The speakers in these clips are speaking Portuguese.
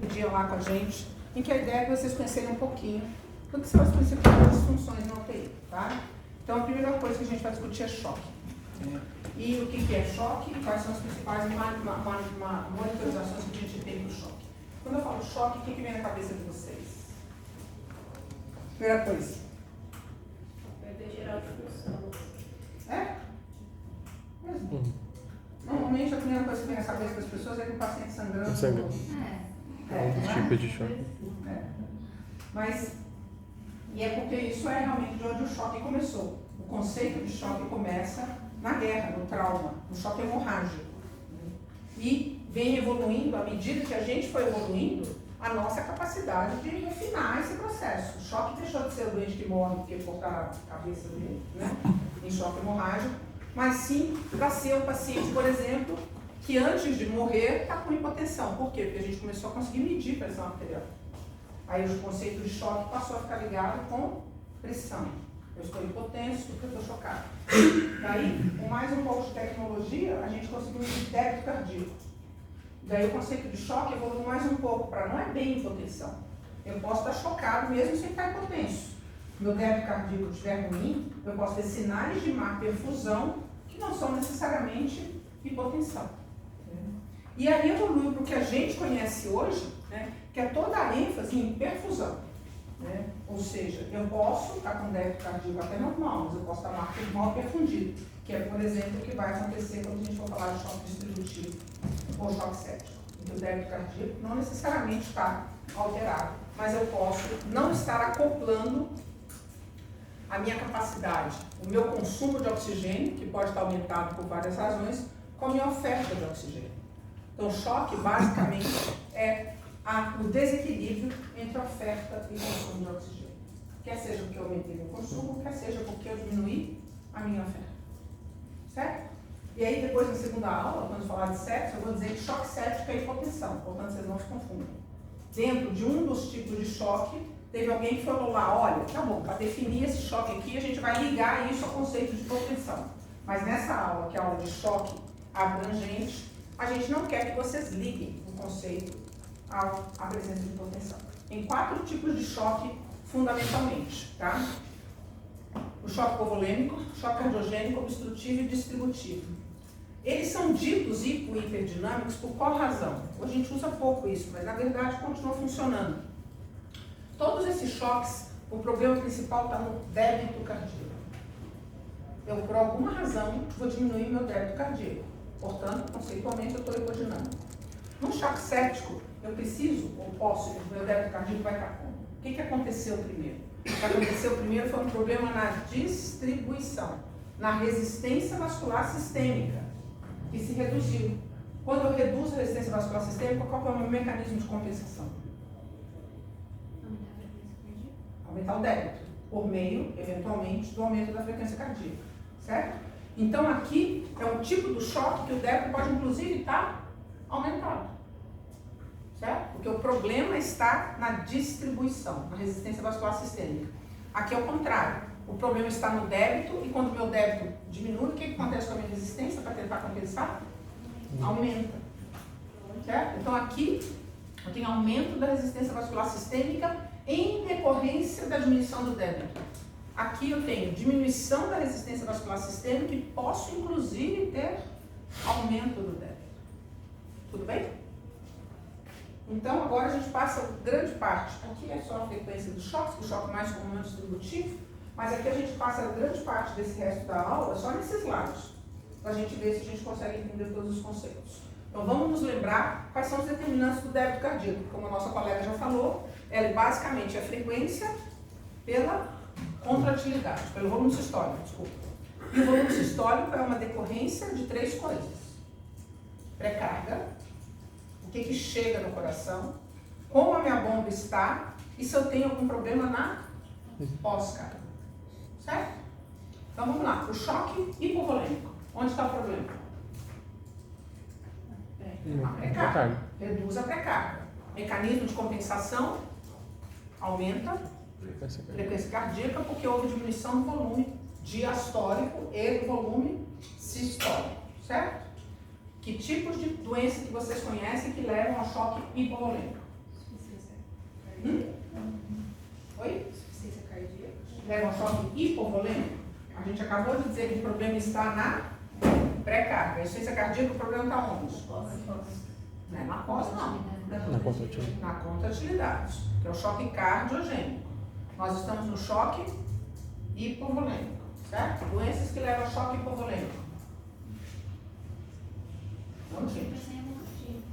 dia lá com a gente, em que a ideia é que vocês conhecerem um pouquinho do que são as principais funções na UTI, tá? Então, a primeira coisa que a gente vai discutir é choque. E o que é choque e quais são as principais monitorizações que a gente tem para o choque. Quando eu falo choque, o que vem na cabeça de vocês? Primeira coisa. Perda geral de função. É? Mesmo. Normalmente, a primeira coisa que vem na cabeça das pessoas é que o paciente sangrando. Outro tipo de choque. Mas, e é porque isso é realmente de onde o choque começou. O conceito de choque começa na guerra, no trauma, no choque hemorrágico. E vem evoluindo, à medida que a gente foi evoluindo, a nossa capacidade de refinar esse processo. O choque deixou de ser o doente que morre porque cortaram a cabeça dele, né, em choque hemorrágico, mas sim para ser o paciente, por exemplo, que antes de morrer está com hipotensão. Por quê? Porque a gente começou a conseguir medir pressão arterial. Aí o conceito de choque passou a ficar ligado com pressão. Eu estou hipotenso porque eu estou chocado. Daí, com mais um pouco de tecnologia, a gente conseguiu medir débito cardíaco. Daí o conceito de choque evoluiu mais um pouco para não é bem hipotensão. Eu posso estar chocado mesmo sem estar hipotenso. Meu débito cardíaco estiver ruim, eu posso ter sinais de má perfusão que não são necessariamente hipotensão. E aí evoluiu para o que a gente conhece hoje, né, que é toda a ênfase em perfusão. Né? Ou seja, eu posso estar com débito cardíaco até normal, mas eu posso estar mal perfundido, que é, por exemplo, o que vai acontecer quando a gente for falar de choque distributivo ou choque séptico. Então, o débito cardíaco não necessariamente está alterado, mas eu posso não estar acoplando a minha capacidade, o meu consumo de oxigênio, que pode estar aumentado por várias razões, com a minha oferta de oxigênio. Então, choque, basicamente, é o desequilíbrio entre a oferta e o consumo de oxigênio. Quer seja porque eu aumentei meu consumo, quer seja porque eu diminuí a minha oferta. Certo? E aí, depois, na segunda aula, quando falar de sepsis, eu vou dizer que choque séptico é hipotensão, portanto, vocês não se confundam. Dentro de um dos tipos de choque, teve alguém que falou lá, olha, tá bom, para definir esse choque aqui, a gente vai ligar isso ao conceito de hipotensão. Mas nessa aula, que é a aula de choque abrangente, a gente não quer que vocês liguem o conceito à presença de hipotensão. Tem 4 tipos de choque, fundamentalmente, tá? O choque hipovolêmico, choque cardiogênico, obstrutivo e distributivo. Eles são ditos hipo e hiperdinâmicos por qual razão? Hoje a gente usa pouco isso, mas na verdade continua funcionando. Todos esses choques, o problema principal está no débito cardíaco. Eu, por alguma razão, vou diminuir meu débito cardíaco. Portanto, conceitualmente, eu estou hipodinâmico. No choque séptico, eu preciso, ou posso, o meu débito cardíaco vai estar como? O que aconteceu primeiro? O que aconteceu primeiro foi um problema na distribuição, na resistência vascular sistêmica, que se reduziu. Quando eu reduzo a resistência vascular sistêmica, qual é o meu mecanismo de compensação? Aumentar o débito, por meio, eventualmente, do aumento da frequência cardíaca, certo? Então, aqui é um tipo do choque que o débito pode, inclusive, estar aumentado, certo? Porque o problema está na distribuição, na resistência vascular sistêmica. Aqui é o contrário, o problema está no débito e quando o meu débito diminui, o que acontece com a minha resistência para tentar compensar? Aumenta, certo? Então, aqui eu tenho aumento da resistência vascular sistêmica em decorrência da diminuição do débito. Aqui eu tenho diminuição da resistência vascular sistêmica e posso, inclusive, ter aumento do débito. Tudo bem? Então, agora a gente passa grande parte. Aqui é só a frequência dos choques, o choque mais comum é o distributivo, mas aqui a gente passa grande parte desse resto da aula só nesses lados, para a gente ver se a gente consegue entender todos os conceitos. Então, vamos nos lembrar quais são os determinantes do débito cardíaco. Como a nossa colega já falou, ela basicamente é a frequência pela contratilidade, pelo volume sistólico, desculpa. E o volume sistólico é uma decorrência de 3 coisas. Pré-carga, o que chega no coração, como a minha bomba está e se eu tenho algum problema na pós-carga. Certo? Então vamos lá, o choque hipovolêmico. Onde está o problema? A pré-carga. Reduz a pré-carga. Mecanismo de compensação aumenta a frequência cardíaca porque houve diminuição do volume diastólico e do volume sistólico, certo? Que tipos de doença que vocês conhecem que levam ao choque hipovolêmico? Oi? Insuficiência cardíaca. Leva um choque hipovolêmico. A gente acabou de dizer que o problema está na pré-carga. A insuficiência cardíaca, o problema está onde? Não é na pós, não. Na contratilidade. Na contratilidade, que é o choque cardiogênico. Nós estamos no choque hipovolêmico, certo? Doenças que levam a choque hipovolêmico. Não, gente.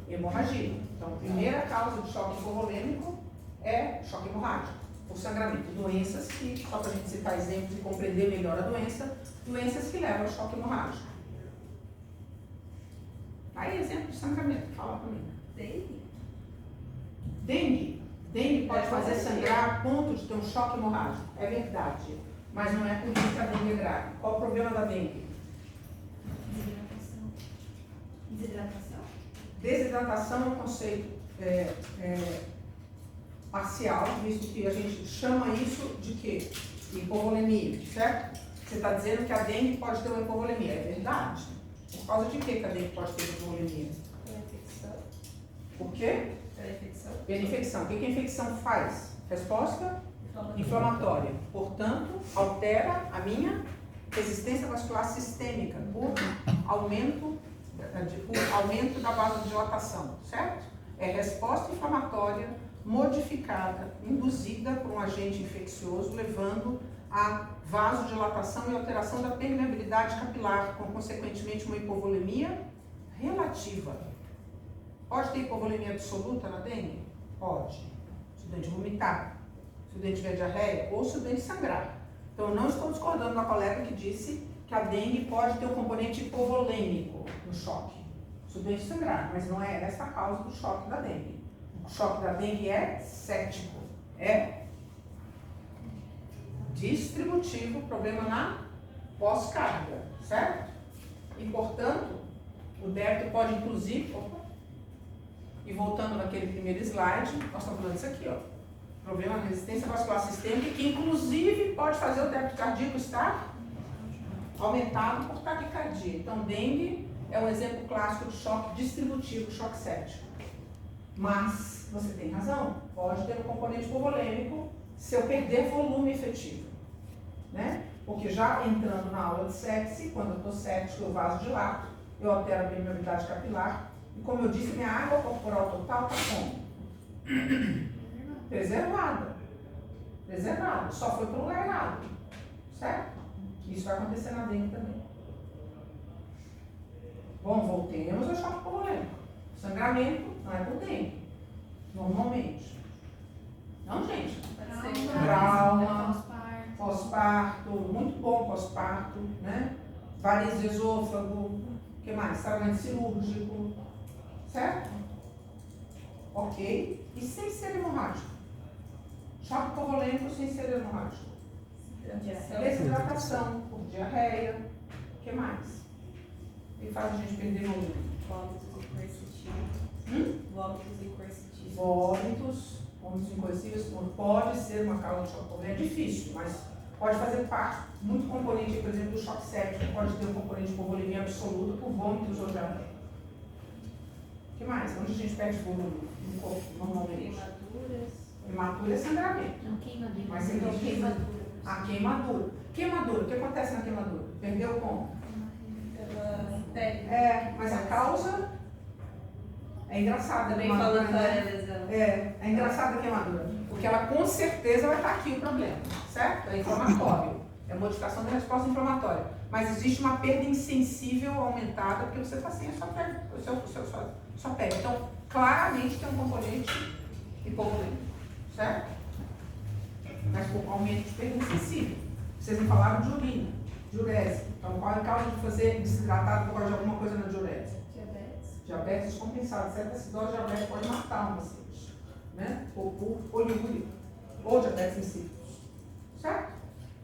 Hemorragia. Então, a primeira causa de choque hipovolêmico é choque hemorrágico, o sangramento. Doenças que, só para a gente citar exemplos e compreender melhor a doença, doenças que levam a choque hemorrágico. Aí, exemplo de sangramento, fala para mim. Dengue. Dengue pode fazer sangrar a ponto de ter um choque hemorrágico. É verdade. Mas não é por isso que a dengue é grave. Qual o problema da dengue? Desidratação. Desidratação é um conceito parcial, visto que a gente chama isso de quê? De hipovolemia, certo? Você está dizendo que a dengue pode ter uma hipovolemia. É verdade. Por causa de que a dengue pode ter hipovolemia? Pela infecção. Por quê? Pela infecção. Pela infecção. O que a infecção faz? Resposta inflamatória. Portanto, altera a minha resistência vascular sistêmica por aumento da vasodilatação, certo? É resposta inflamatória modificada, induzida por um agente infeccioso, levando a vasodilatação e alteração da permeabilidade capilar, com consequentemente uma hipovolemia relativa. Pode ter hipovolemia absoluta na dengue? Pode. Se o dente vomitar, se o dente tiver diarreia ou se o dente sangrar. Então, eu não estou discordando da colega que disse que a dengue pode ter um componente hipovolêmico no choque. Se o dente sangrar, mas não é essa a causa do choque da dengue. O choque da dengue é séptico, é distributivo, problema na pós-carga, certo? E, portanto, o débito pode, inclusive, e voltando naquele primeiro slide, nós estamos falando disso aqui, ó. Problema na resistência vascular sistêmica, que inclusive pode fazer o débito cardíaco estar aumentado por taquicardia. Então, dengue é um exemplo clássico de choque distributivo, choque séptico. Mas, você tem razão, pode ter um componente hipovolêmico se eu perder volume efetivo, né? Porque já entrando na aula de sepse, quando eu estou séptico, eu vasodilato, eu altero a permeabilidade capilar, e como eu disse, minha água corporal total está como? Preservada. Preservada. Só foi para o lugar errado. Certo? Isso vai acontecer na dengue também. Bom, voltemos ao choque hipovolêmico. Sangramento não é por dengue. Normalmente. Não, gente. Trauma, pós-parto, muito bom pós-parto, né? Variz de esôfago, o que mais? Tratamento cirúrgico, certo? Ok. E sem ser hemorrágico? Choque hipovolêmico sem ser hemorrágico? Desidratação por diarreia, o que mais? O que faz a gente perder volume? Vômitos incoercitíveis. Vômitos incoercíveis pode ser uma causa de choque hipovolêmico. É difícil, mas pode fazer parte. Muito componente, por exemplo, do choque séptico pode ter um componente de hipovolemia absoluta por vômitos ou diarreia. O que mais? Onde a gente perde volume no corpo, normalmente? Queimadura é sangramento. Não, queimadura. Mas Então, existe queimadura. a queimadura. Queimadura, o que acontece na queimadura? Perdeu como? Pela pele. É, mas a causa é engraçada. Também queimadura, falando da lesão. É engraçada a queimadura. Porque ela com certeza vai estar aqui o problema, certo? É inflamatório. É modificação da resposta inflamatória. Mas existe uma perda insensível aumentada porque você está sem a sua pele. Sua pele. Então, claramente tem um componente hipovolêmico, certo? Mas com aumento de perda insensível. Vocês me falaram de urina, diurese. Então, qual é a causa de fazer desidratado por causa de alguma coisa na diurese? Diabetes descompensado. Certa acidose de diabetes pode matar um paciente, né? Ou por poliúria, ou diabetes insípidos, certo?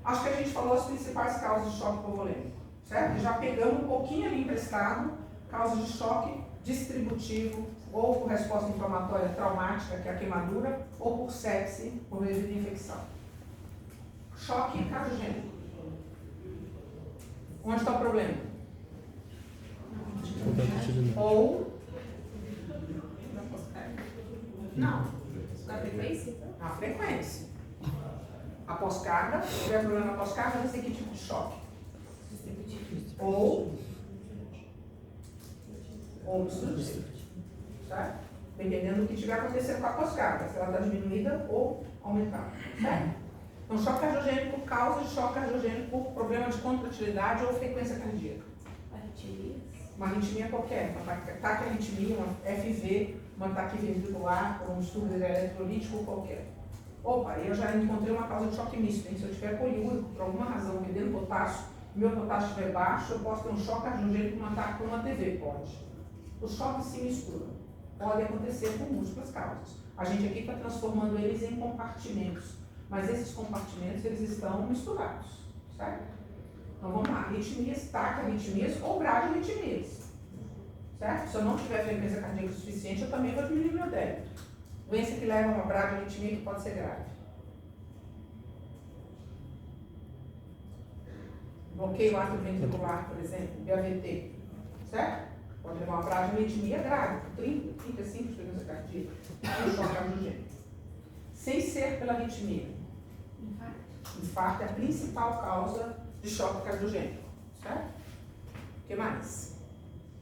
Acho que a gente falou as principais causas de choque hipovolêmico, certo? E já pegamos um pouquinho ali emprestado, causas de choque distributivo, ou por resposta inflamatória traumática, que é a queimadura, ou por sepse, por meio de infecção. Choque cardiogênico. Onde está o problema? Ou... Não. Na frequência, então? A frequência. A pós-carga, se tiver problema na pós-carga, vai ser que tipo de choque? Ou obstrutivo. Certo? Dependendo do que estiver acontecendo com a pós-carga, se ela está diminuída ou aumentada. Certo? Então, choque cardiogênico, causa de choque cardiogênico por problema de contratilidade ou frequência cardíaca. Arritmias? Uma arritmia qualquer, uma taquiarritmia, uma FV, uma ataque ventricular, ou um distúrbio eletrolítico qualquer. Opa, eu já encontrei uma causa de choque misto, hein? Se eu tiver poliúrico, por alguma razão, perdendo potássio, meu potássio estiver baixo, eu posso ter um choque cardiogênico com um ataque por uma TV, pode. Os choques se misturam. Pode acontecer com múltiplas causas. A gente aqui está transformando eles em compartimentos, mas esses compartimentos, eles estão misturados, certo? Então vamos lá, arritmias, taquiarritmias ou bradiarritmias, certo? Se eu não tiver frequência cardíaca suficiente, eu também vou diminuir meu débito. Doença que leva a uma bradiarritmia que pode ser grave. Bloqueio atrioventricular, por exemplo, BAVT, certo? Pode levar a uma bradiarritmia grave, 30, 35 de frequência cardíaca, e um choque cardiogênico. Sem ser pela arritmia. Infarto é a principal causa de choque cardiogênico, certo? O que mais?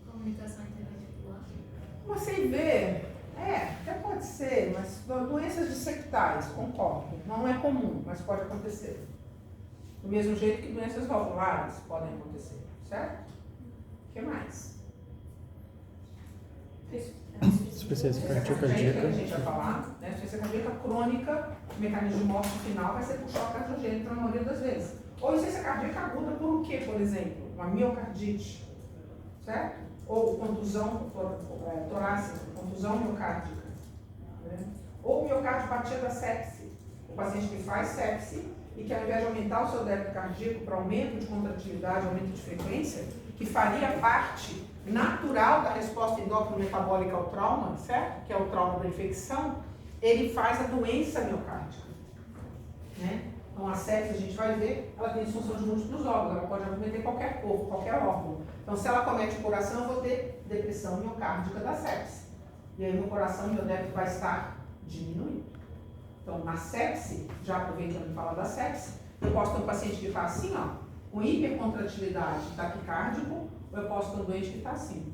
Comunicação interventricular? Você vê, até pode ser, mas doenças dissectáveis, concordo. Não é comum, mas pode acontecer. Do mesmo jeito que doenças valvulares podem acontecer, certo? O que mais? Insuficiência Que a cardíaca. gente vai falar, né? Insuficiência cardíaca crônica, o mecanismo de morte final vai ser por choque cardiogênico na maioria das vezes. Ou insuficiência cardíaca aguda por o quê, por exemplo? Uma miocardite, certo? Ou contusão torácica, contusão miocárdica. Né? Ou miocardiopatia da sepse. O paciente que faz sepse e que ao invés de aumentar o seu débito cardíaco para aumento de contratilidade, aumento de frequência, que faria parte natural da resposta endócrino-metabólica ao trauma, certo? Que é o trauma da infecção, ele faz a doença miocárdica. Né? Então a sepse, a gente vai ver, ela tem disfunção de múltiplos órgãos, ela pode acometer qualquer corpo, qualquer órgão. Então se ela comete o coração, eu vou ter depressão miocárdica da sepse. E aí meu coração, meu débito vai estar diminuindo. Então na sepse, já aproveitando de falar da sepse, eu posso ter um paciente que está assim, ó, com hipercontratilidade taquicárdico, ou eu posso ter um doente que está assim,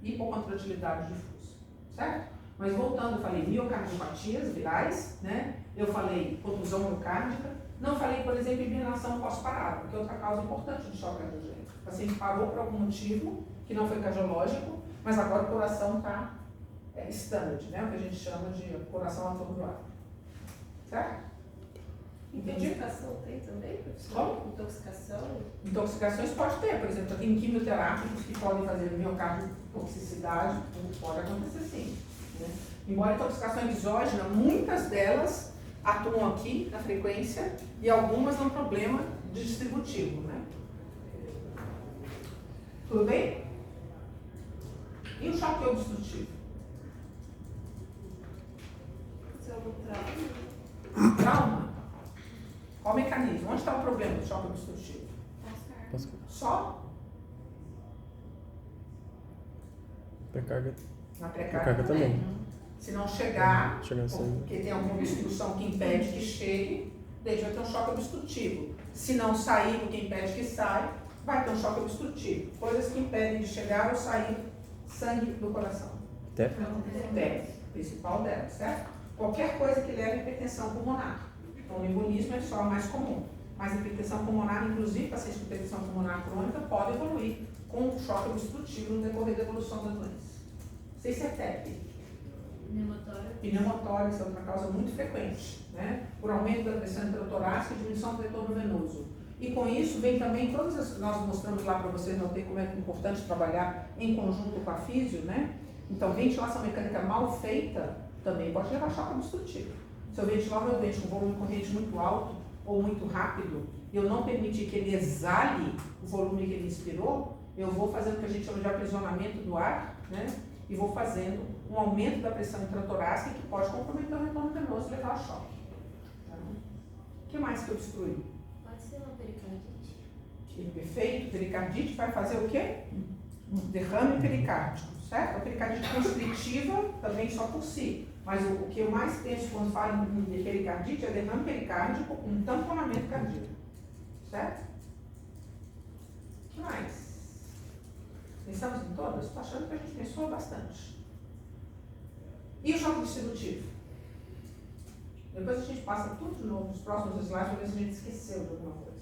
hipocontratilidade difusa, certo? Mas voltando, eu falei miocardiopatias virais, né? Eu falei contusão miocárdica, não falei, por exemplo, hibernação pós-parada, que é outra causa importante de choque cardiogênico. O paciente parou por algum motivo, que não foi cardiológico, mas agora o coração está standard, né? O que a gente chama de coração atordoado, certo? Entendi? Intoxicação tem também, professor? Como? Intoxicação? Intoxicações pode ter, por exemplo, tem quimioterápicos que podem fazer miocardiotoxicidade, pode acontecer sim. Né? Embora a intoxicação exógena, muitas delas atuam aqui na frequência e algumas no problema de distributivo. Né? Tudo bem? E o choque obstrutivo? Se algum trauma? Trauma? Qual o mecanismo? Onde está o problema do choque obstrutivo? Só? Pré-carga. Na Pré-carga pré-carga também. Se não chegar, Chega a ser. porque tem alguma obstrução que impede que chegue, daí vai ter um choque obstrutivo. Se não sair, porque impede que saia, vai ter um choque obstrutivo. Coisas que impedem de chegar ou sair sangue do coração. TEP. Deve, principal deve, certo? Qualquer coisa que leve a hipertensão pulmonar. Então, o embolismo é só a mais comum. Mas a hipertensão pulmonar, inclusive pacientes com hipertensão pulmonar crônica, pode evoluir com um choque obstrutivo no decorrer da evolução da doença. Não sei se é TEP. Pneumotórax é outra causa muito frequente, né? Por aumento da pressão intratorácica e diminuição do retorno venoso. E com isso vem também todas as, nós mostramos lá para vocês notem como é importante trabalhar em conjunto com a físio, né? Então, ventilação mecânica mal feita também pode levar a choque obstrutivo. Se eu ventilar o meu dente com volume de corrente muito alto ou muito rápido, e eu não permitir que ele exale o volume que ele inspirou, eu vou fazendo o que a gente chama de aprisionamento do ar, né? E vou fazendo um aumento da pressão intratorácica que pode comprometer o retorno venoso e levar a choque. O que mais que obstrui? Pode ser uma pericardite. Perfeito, pericardite vai fazer o quê? um derrame pericárdico, certo? A pericardite constritiva também só por si. Mas o que eu mais penso quando falo em pericardite é derrame pericárdico com um tamponamento cardíaco. Certo? O que mais? Pensamos em todas? Estou achando que a gente pensou bastante. E o choque distributivo? Depois a gente passa tudo de novo nos próximos slides para ver se a gente esqueceu de alguma coisa.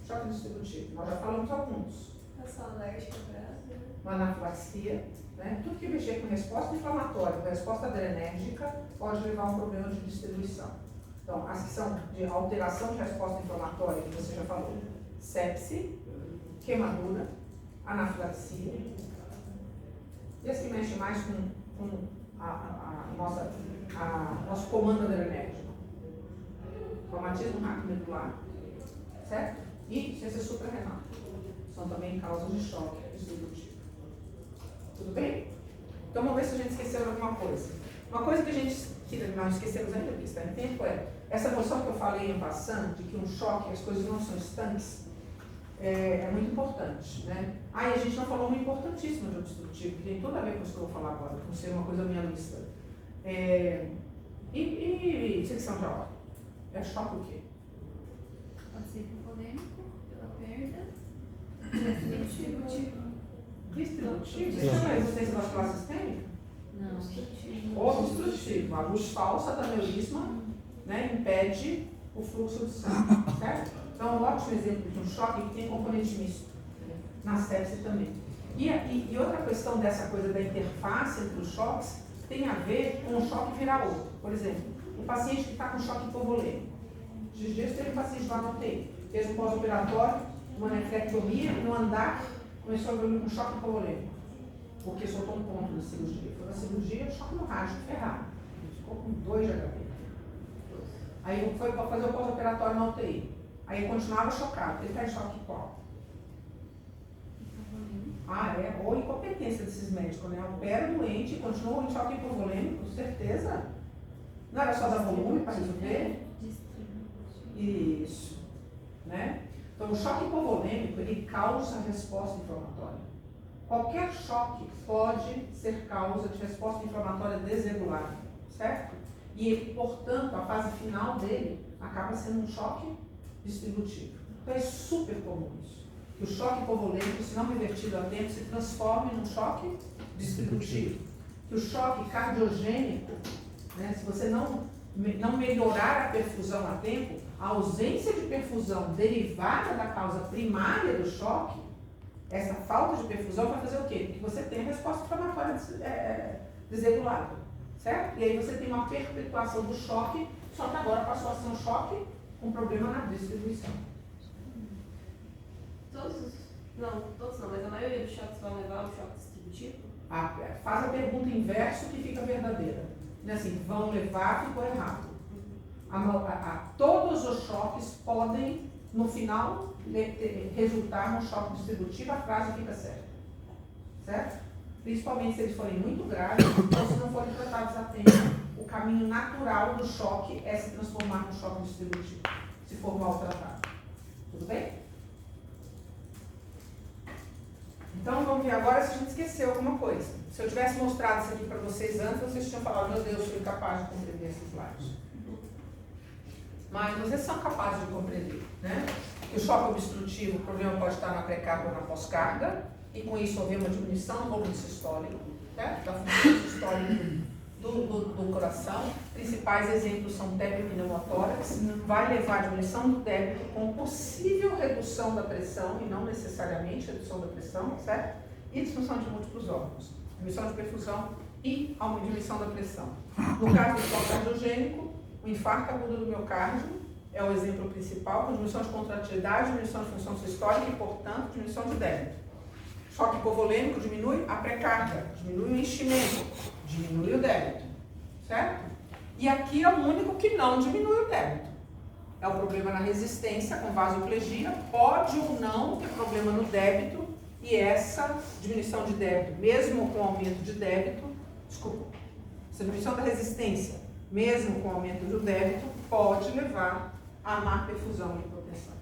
Choque distributivo. Nós já falamos alguns. Ação alérgica grave. Uma anafilaxia, né? Tudo que mexer com resposta inflamatória, com resposta adrenérgica, pode levar a um problema de distribuição. Então, a seção de alteração de resposta inflamatória, que você já falou, sepse, queimadura, anafilaxia. E as que mexem mais com nosso comando adrenérgico. Traumatismo raquimedular, certo? E ciência suprarrenal. São também causas de choque distributivo. Tudo bem? Então vamos ver se a gente esqueceu de alguma coisa. Uma coisa que a gente não esquecemos ainda, porque está em tempo, é essa noção que eu falei em passando, de que um choque, as coisas não são estanques, é muito importante, né? E a gente não falou uma importantíssima de um distributivo, que tem tudo a ver com isso que eu vou falar agora, não ser uma coisa minha lista. E secção de ordem? É choque o quê? Pode ser polêmico, pela perda. Distributivo. Distributivo? Você chama a resistência vascular sistêmica? Não. Obstrutivo. A luz falsa da aneurisma, né, impede o fluxo de sangue, certo? Então, um ótimo exemplo de um choque que tem componente misto, né, na sepse também. E outra questão dessa coisa da interface entre os choques tem a ver com o choque virar outro. Por exemplo, o paciente que está com choque hipovolêmico. Esses dias teve um paciente lá no UTI, fez um pós-operatório, uma nefrectomia, no andar começou a dormir com choque hipovolêmico, porque soltou um ponto da cirurgia. Foi na cirurgia, choque no rádio, ferrado. Ele ficou com 2 de HP. Aí foi para fazer o pós-operatório na UTI. Aí ele continuava chocado. Ele está em choque qual? Ou incompetência desses médicos, né? Opera o doente, continua em choque hipovolêmico, certeza. Não era só dar volume para resolver? Isso. Né? Então, o choque hipovolêmico, ele causa resposta inflamatória. Qualquer choque pode ser causa de resposta inflamatória desregulada, certo? E, portanto, a fase final dele acaba sendo um choque distributivo. Então, é super comum isso. Que o choque hipovolêmico, se não revertido a tempo, se transforme num choque distributivo. Que o choque cardiogênico, né, se você não melhorar a perfusão a tempo, a ausência de perfusão derivada da causa primária do choque, essa falta de perfusão vai fazer o quê? Porque você tem a resposta inflamatória desregulada, certo? E aí você tem uma perpetuação do choque, só que agora passou a ser um choque com problema na distribuição. Todos não, mas a maioria dos choques vão levar ao choque distributivo? Faz a pergunta inversa que fica verdadeira. Assim, vão levar, ficou errado. Todos os choques podem, no final, resultar num choque distributivo, a frase fica certa. Certo? Principalmente se eles forem muito graves ou se não forem tratados a tempo. O caminho natural do choque é se transformar num choque distributivo, se for mal tratado. Tudo bem? Então vamos ver agora se a gente esqueceu alguma coisa. Se eu tivesse mostrado isso aqui para vocês antes, vocês tinham falado, meu Deus, eu sou incapaz de compreender esses slides. Mas vocês são capazes de compreender, né? O choque obstrutivo, o problema pode estar na pré-carga ou na pós-carga, e com isso haver uma diminuição do volume sistólico, certo? Da função sistólica do coração. Principais exemplos são débito e pneumotórax. Vai levar a diminuição do débito com possível redução da pressão, e não necessariamente redução da pressão, certo? E disfunção de múltiplos órgãos. Diminuição de perfusão e uma diminuição da pressão. No caso do choque cardiogênico, o infarto agudo do miocárdio é o exemplo principal, com diminuição de contratilidade, diminuição de função sistólica e, portanto, diminuição de débito. Choque hipovolêmico diminui a pré-carga, diminui o enchimento, diminui o débito, certo? E aqui é o único que não diminui o débito. É o problema na resistência com vasoplegia, pode ou não ter problema no débito, e essa diminuição de débito, mesmo com aumento de débito, essa diminuição da resistência, mesmo com aumento do débito, pode levar a má perfusão e hipotensão.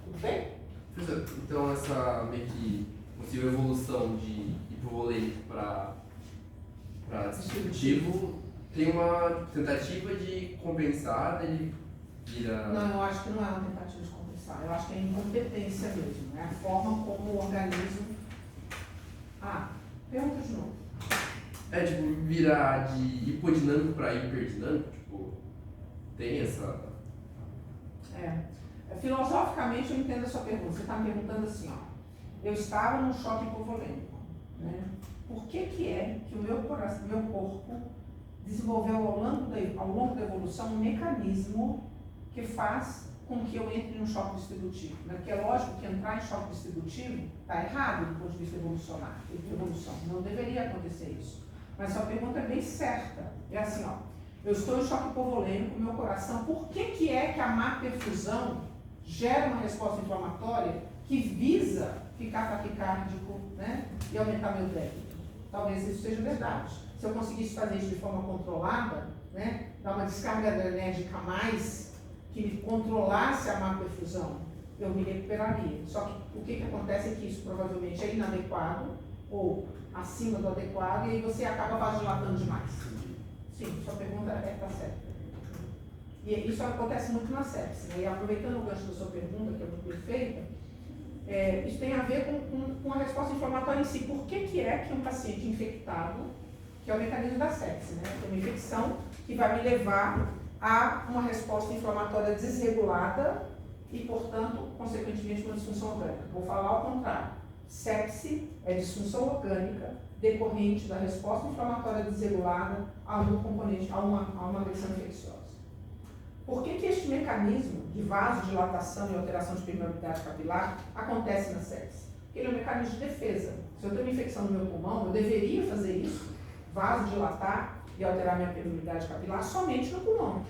Tudo bem? Então, essa meio que possível evolução de hipovolêmico para distributivo, tem uma tentativa de compensar, ele vira... Não, eu acho que não é uma tentativa de compensar. Eu acho que é incompetência mesmo. É a forma como o organismo... Pergunta de novo. Tipo, virar de hipodinâmico para hiperdinâmico, tipo, tem essa... Filosoficamente eu entendo a sua pergunta. Você está me perguntando assim, eu estava num choque hipovolêmico, né? Por que é que o meu corpo desenvolveu ao longo da evolução um mecanismo que faz com que eu entre num choque distributivo? Porque é lógico que entrar em choque distributivo está errado do ponto de vista evolucionário, de evolução. Não deveria acontecer isso. Mas sua pergunta é bem certa. É assim, eu estou em choque hipovolêmico, meu coração, por que é que a má perfusão gera uma resposta inflamatória que visa ficar taquicárdico, né, e aumentar meu débito? Talvez isso seja verdade. Se eu conseguisse fazer isso de forma controlada, né, dar uma descarga adrenérgica a mais, que me controlasse a má perfusão, eu me recuperaria. Só que o que acontece é que isso provavelmente é inadequado ou acima do adequado e aí você acaba vasodilatando demais. Sim, sua pergunta está certa. E isso acontece muito na sepse, né? E aproveitando o gancho da sua pergunta, que é muito perfeita, isso tem a ver com a resposta inflamatória em si. Por que é que um paciente infectado, que é o mecanismo da sepse, né? Tem uma infecção que vai me levar a uma resposta inflamatória desregulada e, portanto, consequentemente, uma disfunção orgânica. Vou falar ao contrário. Sepse é disfunção orgânica decorrente da resposta inflamatória desregulada a um componente, a uma agressão infecciosa. Por que este mecanismo de vasodilatação e alteração de permeabilidade capilar acontece na sepse? Porque ele é um mecanismo de defesa. Se eu tenho uma infecção no meu pulmão, eu deveria fazer isso, vasodilatar e alterar minha permeabilidade capilar somente no pulmão,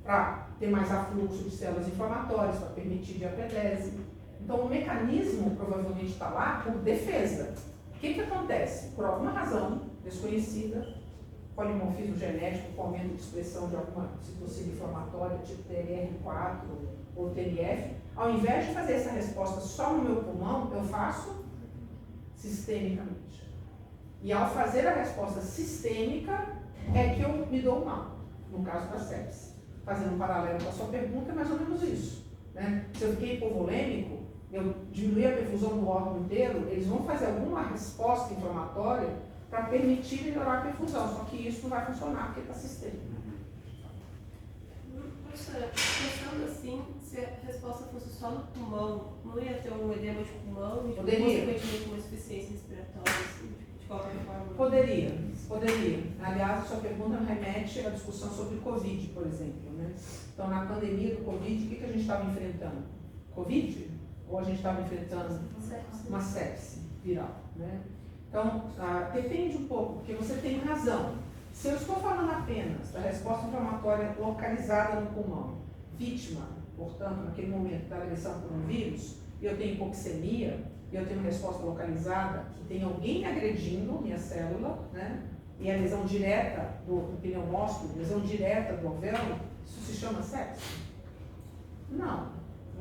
para ter mais afluxo de células inflamatórias, para permitir diapedese. Então, o mecanismo provavelmente está lá por defesa. O que acontece? Por alguma razão desconhecida, polimorfismo genético com aumento de expressão de alguma citocina inflamatória, tipo TLR4 ou TNF, ao invés de fazer essa resposta só no meu pulmão, eu faço sistemicamente. E ao fazer a resposta sistêmica, é que eu me dou mal, no caso da sepse. Fazendo um paralelo com a sua pergunta, é mais ou menos isso, né? Se eu fiquei hipovolêmico, eu diminuir a perfusão do órgão inteiro, eles vão fazer alguma resposta inflamatória para permitir melhorar a perfusão, só que isso não vai funcionar porque está sistêmico. Professora, pensando assim, se a resposta fosse só no pulmão, não ia ter um edema de pulmão e consequentemente uma insuficiência respiratória, assim, de qualquer forma? Poderia. Aliás, a sua pergunta remete à discussão sobre o Covid, por exemplo, né? Então, na pandemia do Covid, o que a gente estava enfrentando? Covid? Ou a gente estava enfrentando uma sepse viral, né? Então, depende um pouco, porque você tem razão. Se eu estou falando apenas da resposta inflamatória localizada no pulmão, vítima, portanto, naquele momento da agressão por um vírus, e eu tenho hipoxemia, e eu tenho uma resposta localizada, que tem alguém agredindo minha célula, né? E a lesão direta do pneumócito, lesão direta do alvéolo, isso se chama sepse? Não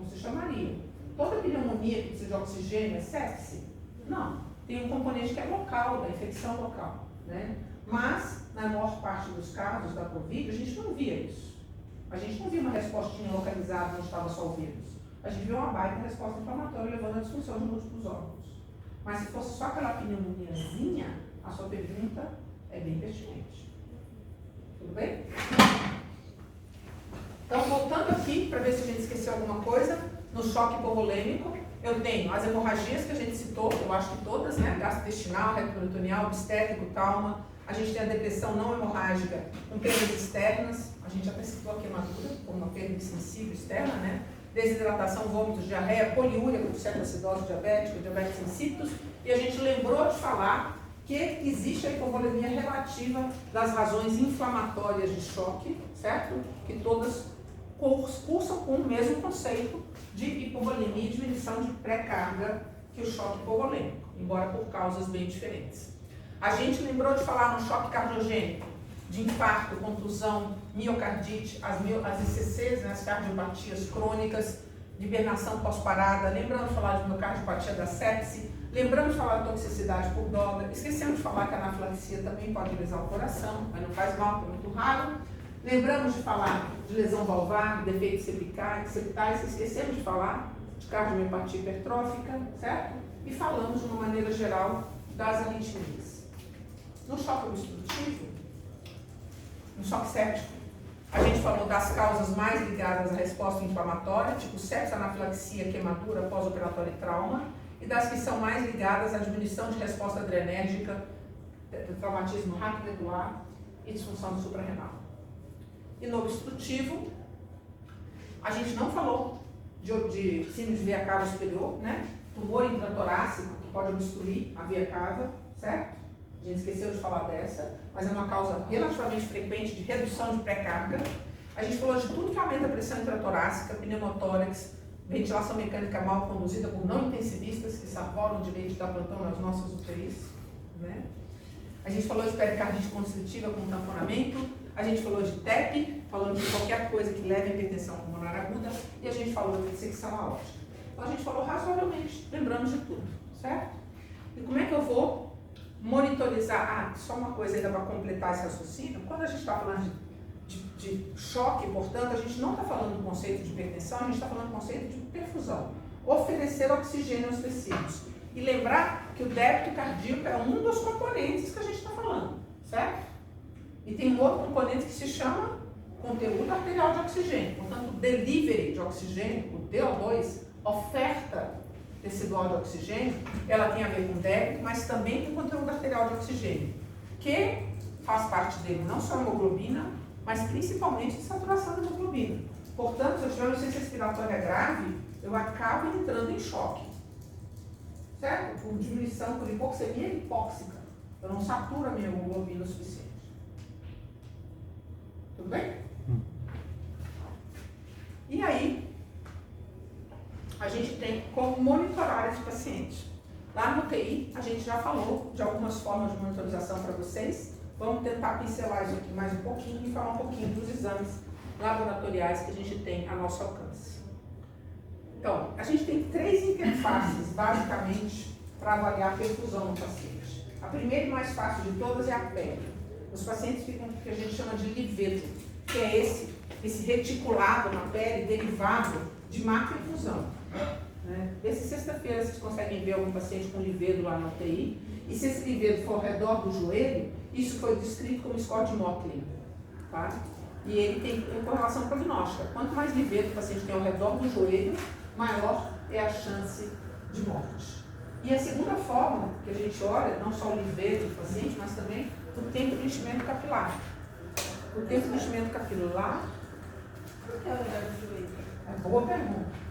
se chamaria. Toda pneumonia que precisa de oxigênio é sepse? Não. Tem um componente que é local, da infecção local, né? Mas, na maior parte dos casos da Covid, a gente não via isso. A gente não via uma respostinha localizada onde estava só o vírus. A gente viu uma baita resposta inflamatória levando à disfunção de múltiplos órgãos. Mas se fosse só aquela pneumoniazinha, a sua pergunta é bem pertinente. Tudo bem? Então, voltando aqui, para ver se a gente esqueceu alguma coisa, no choque hipovolêmico, eu tenho as hemorragias que a gente citou, eu acho que todas, né? Gastrointestinal, retroperitoneal, obstétrico, trauma. A gente tem a depressão não hemorrágica com perdas externas. A gente até citou a queimadura, como uma perda sensível externa, né? Desidratação, vômitos, diarreia, poliúria, com cetoacidose diabética, diabetes insípidos. E a gente lembrou de falar que existe a hipovolemia relativa das razões inflamatórias de choque, certo? Que todas cursam com o mesmo conceito de hipovolemia e diminuição de pré-carga que o choque hipovolêmico, embora por causas bem diferentes. A gente lembrou de falar no choque cardiogênico, de infarto, contusão, miocardite, as ICCs, né, as cardiopatias crônicas, de hibernação pós-parada, lembrando de falar de miocardiopatia da sepse, Lembramos de falar de toxicidade por droga. Esquecemos de falar que a anafilaxia também pode lesar o coração, mas não faz mal, é muito raro. Lembramos de falar de lesão valvar, defeitos septais. Esquecemos de falar de cardiomiopatia hipertrófica, certo? E falamos, de uma maneira geral, das arritmias. No choque obstrutivo, no choque séptico, a gente falou das causas mais ligadas à resposta inflamatória, tipo sepsis, anafilaxia, queimadura, pós-operatório e trauma, e das que são mais ligadas à diminuição de resposta adrenérgica, traumatismo raquimedular e disfunção do suprarrenal. E no obstrutivo, a gente não falou de síndrome de veia cava superior, né? Tumor intratorácico que pode obstruir a veia cava, certo? A gente esqueceu de falar dessa, mas é uma causa relativamente frequente de redução de pré-carga. A gente falou de tudo que aumenta a pressão intratorácica, pneumotórax, ventilação mecânica mal conduzida por não intensivistas que saboram o direito de dar plantão nas nossas UTIs, né? A gente falou de pericardite constritiva com tamponamento, a gente falou de TEP, falando de qualquer coisa que leve a hipertensão pulmonar aguda, e a gente falou de dissecção aórtica. Então a gente falou razoavelmente, lembramos de tudo, certo? E como é que eu vou monitorizar? Só uma coisa ainda para completar esse raciocínio. Quando a gente está falando de choque, portanto, a gente não está falando do conceito de hipertensão, a gente está falando do conceito de perfusão. Oferecer oxigênio aos tecidos. E lembrar que o débito cardíaco é um dos componentes que a gente está falando, certo? E tem um outro componente que se chama conteúdo arterial de oxigênio. Portanto, o delivery de oxigênio, o DO2, oferta tecidual de oxigênio, ela tem a ver com débito, mas também com conteúdo arterial de oxigênio, que faz parte dele não só a hemoglobina, mas principalmente a saturação da hemoglobina. Portanto, se eu tiver uma insuficiência respiratória grave, eu acabo entrando em choque, certo? Por diminuição, por hipoxemia hipóxica. Eu não saturo a minha hemoglobina o suficiente. Tudo bem? E aí, a gente tem como monitorar esse paciente. Lá no UTI, a gente já falou de algumas formas de monitorização para vocês. Vamos tentar pincelar isso aqui mais um pouquinho e falar um pouquinho dos exames laboratoriais que a gente tem a nosso alcance. Então, a gente tem 3 interfaces, basicamente, para avaliar a perfusão no paciente. A primeira e mais fácil de todas é a pele. Os pacientes ficam com o que a gente chama de livedo, que é esse reticulado na pele derivado de macroinfusão. Né? Vê se sexta-feira vocês conseguem ver algum paciente com livedo lá na UTI, e se esse livedo for ao redor do joelho, isso foi descrito como Scott Motley, tá? E ele tem correlação prognóstica. Quanto mais livedo o paciente tem ao redor do joelho, maior é a chance de morte. E a segunda forma que a gente olha, não só o livedo do paciente, mas também o tempo de enchimento capilar. O tempo de enchimento capilar... Por que é o redor do joelho? É boa pergunta.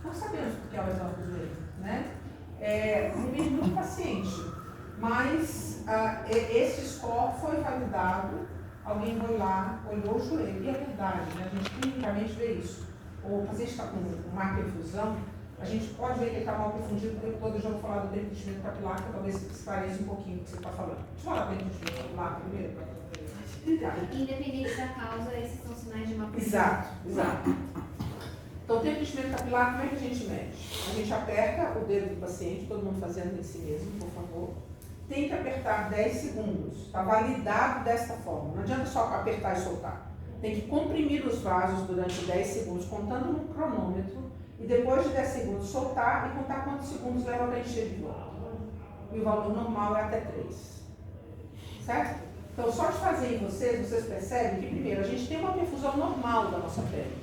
Não sabemos por que é o redor do joelho, né? Depende do paciente. Mas esse score foi validado, alguém foi lá, olhou o joelho. E é verdade, né? A gente clinicamente vê isso. O paciente está com macroinfusão, a gente pode ver que ele está mal confundido o tempo todo. Eu já vou falar do tempo de enchimento capilar, que talvez esclareça um pouquinho o que você está falando. Deixa eu falar do tempo de enchimento capilar primeiro. Independente da causa, esses são sinais de macroinfusão. Exato. Então, o tempo de enchimento capilar, como é que a gente mede? A gente aperta o dedo do paciente, todo mundo fazendo em si mesmo, por favor. Tem que apertar 10 segundos. Está validado desta forma. Não adianta só apertar e soltar. Tem que comprimir os vasos durante 10 segundos, contando no cronômetro, e depois de 10 segundos soltar e contar quantos segundos leva para encher de volta. E o valor normal é até 3. Certo? Então, só de fazer em vocês percebem que, primeiro, a gente tem uma perfusão normal da nossa pele.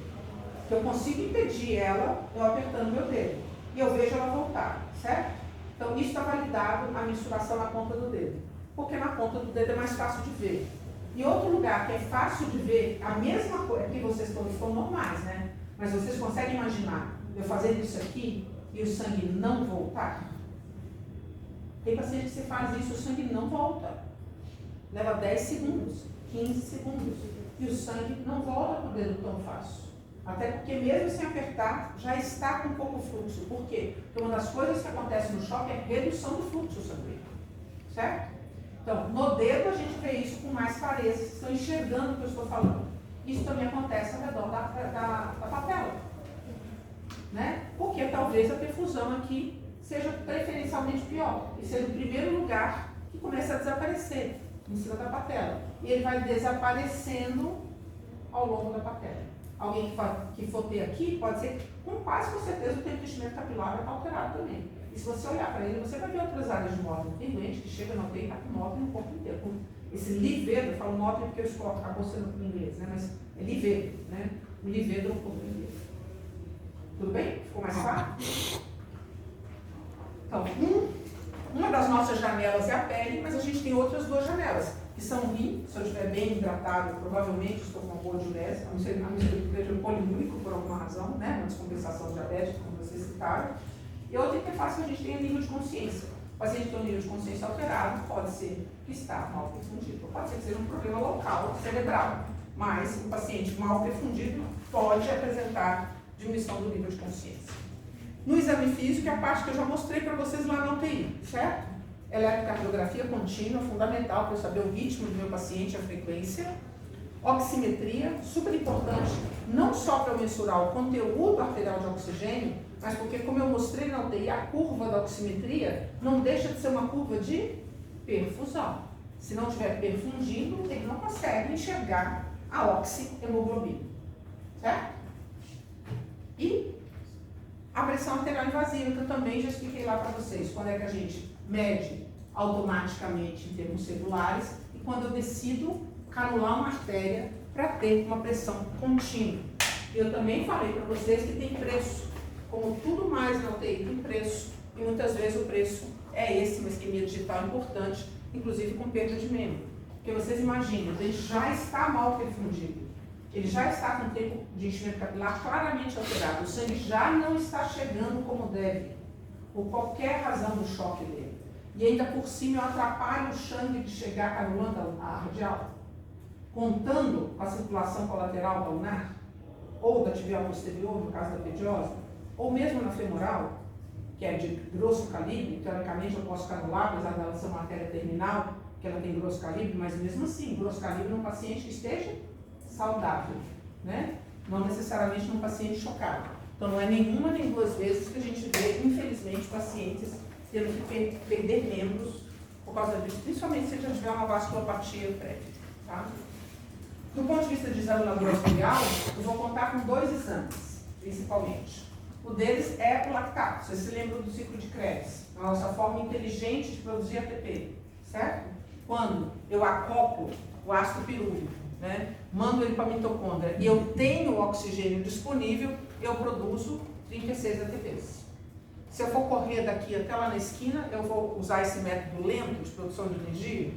Que eu consigo impedir ela, eu apertando meu dedo. E eu vejo ela voltar, certo? Então, isso está validado a mensuração na ponta do dedo. Porque na ponta do dedo é mais fácil de ver. E outro lugar que é fácil de ver, a mesma coisa, aqui vocês todos estão normais, né? Mas vocês conseguem imaginar eu fazendo isso aqui e o sangue não voltar? Tem paciente que você faz isso, o sangue não volta. Leva 10 segundos, 15 segundos. E o sangue não volta para o dedo tão fácil. Até porque mesmo sem apertar, já está com pouco fluxo. Por quê? Porque uma das coisas que acontece no choque é a redução do fluxo sanguíneo. Certo? Então, no dedo a gente vê isso com mais clareza, vocês estão enxergando o que eu estou falando. Isso também acontece ao redor da patela. Né? Porque talvez a perfusão aqui seja preferencialmente pior, e seja o primeiro lugar que começa a desaparecer em cima da patela. E ele vai desaparecendo ao longo da patela. Alguém que for ter aqui, pode ser, com quase com certeza, o tempo de enchimento capilar vai estar alterado também. E se você olhar para ele, você vai ver outras áreas de nódulo. Tem doente que chega na UTI e está com nódulo no corpo inteiro. Com esse livedo, eu falo nódulo porque eu escoto, acabou sendo em inglês, né? Mas é livedo, né? O livedo no corpo inteiro. Tudo bem? Ficou mais fácil? Então, uma das nossas janelas é a pele, mas a gente tem outras duas janelas, que são o rim. Se eu estiver bem hidratado, provavelmente estou com uma boa diurese, a não ser que esteja poliúrico por alguma razão, né? Uma descompensação diabética, como vocês citaram. E outra interface que a gente tem é nível de consciência. O paciente tem um nível de consciência alterado, pode ser que está mal perfundido, pode ser que seja um problema local, cerebral, mas o paciente mal perfundido pode apresentar diminuição do nível de consciência. No exame físico, é a parte que eu já mostrei para vocês lá na UTI, certo? Eletrocardiografia contínua, fundamental para eu saber o ritmo do meu paciente, a frequência. Oximetria, super importante, não só para eu mensurar o conteúdo arterial de oxigênio, mas porque, como eu mostrei na UTI, a curva da oximetria não deixa de ser uma curva de perfusão. Se não estiver perfundindo, ele não consegue enxergar a oxihemoglobina, certo? E a pressão arterial invasiva, que eu também já expliquei lá para vocês, quando é que a gente mede automaticamente em termos celulares e quando eu decido canular uma artéria para ter uma pressão contínua. Eu também falei para vocês que tem preço, como tudo mais na UTI tem preço, e muitas vezes o preço é esse, uma isquemia digital importante, inclusive com perda de membro. Porque vocês imaginam, ele já está mal perfundido. Ele já está com o tempo de enchimento capilar claramente alterado. O sangue já não está chegando como deve, por qualquer razão do choque dele. E ainda por cima eu atrapalho o sangue de chegar canulando a radial, contando com a circulação colateral pulmonar, ou da tibial posterior, no caso da pediose, ou mesmo na femoral, que é de grosso calibre. Teoricamente eu posso canular, apesar dela ser uma artéria terminal, que ela tem grosso calibre, mas mesmo assim, grosso calibre num paciente que esteja saudável, né? Não necessariamente num paciente chocado. Então não é nenhuma nem duas vezes que a gente vê, infelizmente, pacientes tendo que perder membros por causa disso, principalmente se já tiver uma vasculopatia prévia, tá? Do ponto de vista de exame laboratorial, eu vou contar com dois exames, principalmente. O deles é o lactato. Vocês se lembram do ciclo de Krebs, a nossa forma inteligente de produzir ATP, certo? Quando eu acoplo o ácido pirúvico, né, mando ele para a mitocôndria e eu tenho oxigênio disponível, eu produzo 36 ATPs. Se eu for correr daqui até lá na esquina, eu vou usar esse método lento de produção de energia?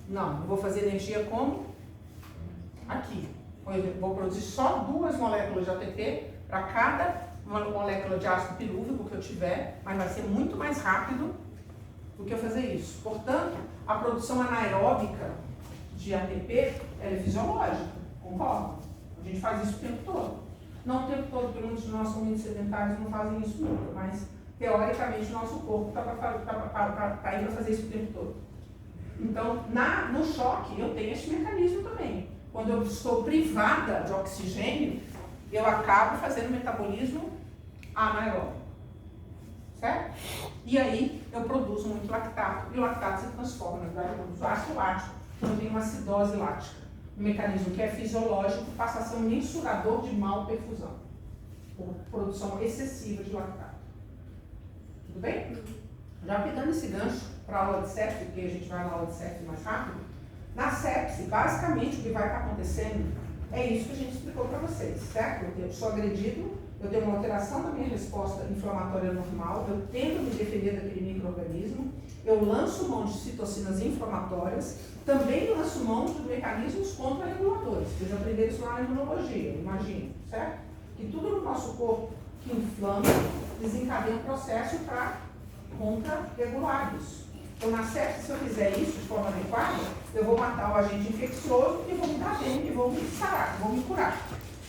Não, eu vou fazer energia como? Aqui. Eu vou produzir só 2 moléculas de ATP para cada molécula de ácido pirúvico que eu tiver, mas vai ser muito mais rápido do que eu fazer isso. Portanto, a produção anaeróbica de ATP ela é fisiológica, concordo? A gente faz isso o tempo todo. Não o tempo todo, porque muitos de nós são muito sedentários e não fazem isso nunca, mas teoricamente o nosso corpo está aí para fazer isso o tempo todo. Então, no choque, eu tenho esse mecanismo também. Quando eu estou privada de oxigênio, eu acabo fazendo metabolismo anaeróbico, certo? E aí eu produzo muito lactato, e o lactato se transforma, na verdade, eu produzo ácido lático, então eu tenho uma acidose lática. Um mecanismo que é fisiológico passa a ser um mensurador de mal perfusão, por produção excessiva de lactato. Tudo bem? Já pegando esse gancho para a aula de sepse, porque a gente vai na aula de sepse mais rápido. Na sepse, basicamente o que vai estar acontecendo é isso que a gente explicou para vocês, certo? Eu sou agredido, eu tenho uma alteração da minha resposta inflamatória normal, eu tento me defender daquele micro-organismo, eu lanço mão de citocinas inflamatórias, também lanço mão de mecanismos contra-reguladores. Vocês aprenderam isso lá na imunologia, imagino, certo? Que tudo no nosso corpo que inflama desencadeia um processo para contra-regular isso. Então, na sepse, se eu fizer isso de forma adequada, eu vou matar o agente infeccioso e vou me dar bem, e vou me sarar, vou me curar.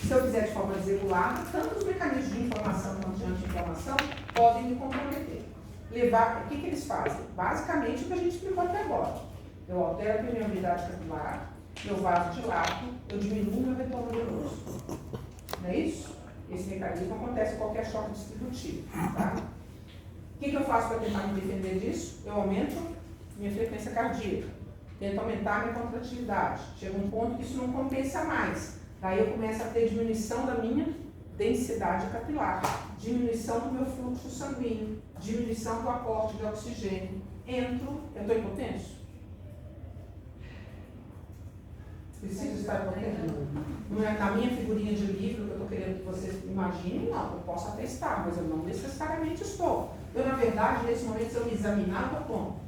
Se eu fizer de forma desregulada, tanto os mecanismos de inflamação quanto de anti-inflamação podem me comprometer. O que eles fazem? Basicamente o que a gente explicou até agora. Eu altero a permeabilidade capilar, eu vasodilato, eu diminuo meu retorno venoso. Não é isso? Esse mecanismo acontece em qualquer choque distributivo, tá? que eu faço para tentar me defender disso? Eu aumento minha frequência cardíaca, tento aumentar minha contratividade. Chega um ponto que isso não compensa mais. Daí eu começo a ter diminuição da minha densidade capilar, diminuição do meu fluxo sanguíneo, diminuição do aporte de oxigênio. Eu estou hipotenso? Preciso estar hipotenso? Não é na minha figurinha de livro que eu estou querendo que vocês imaginem, não. Eu posso até estar, mas eu não necessariamente estou. Eu, na verdade, nesse momento, se eu me examinar, eu estou como?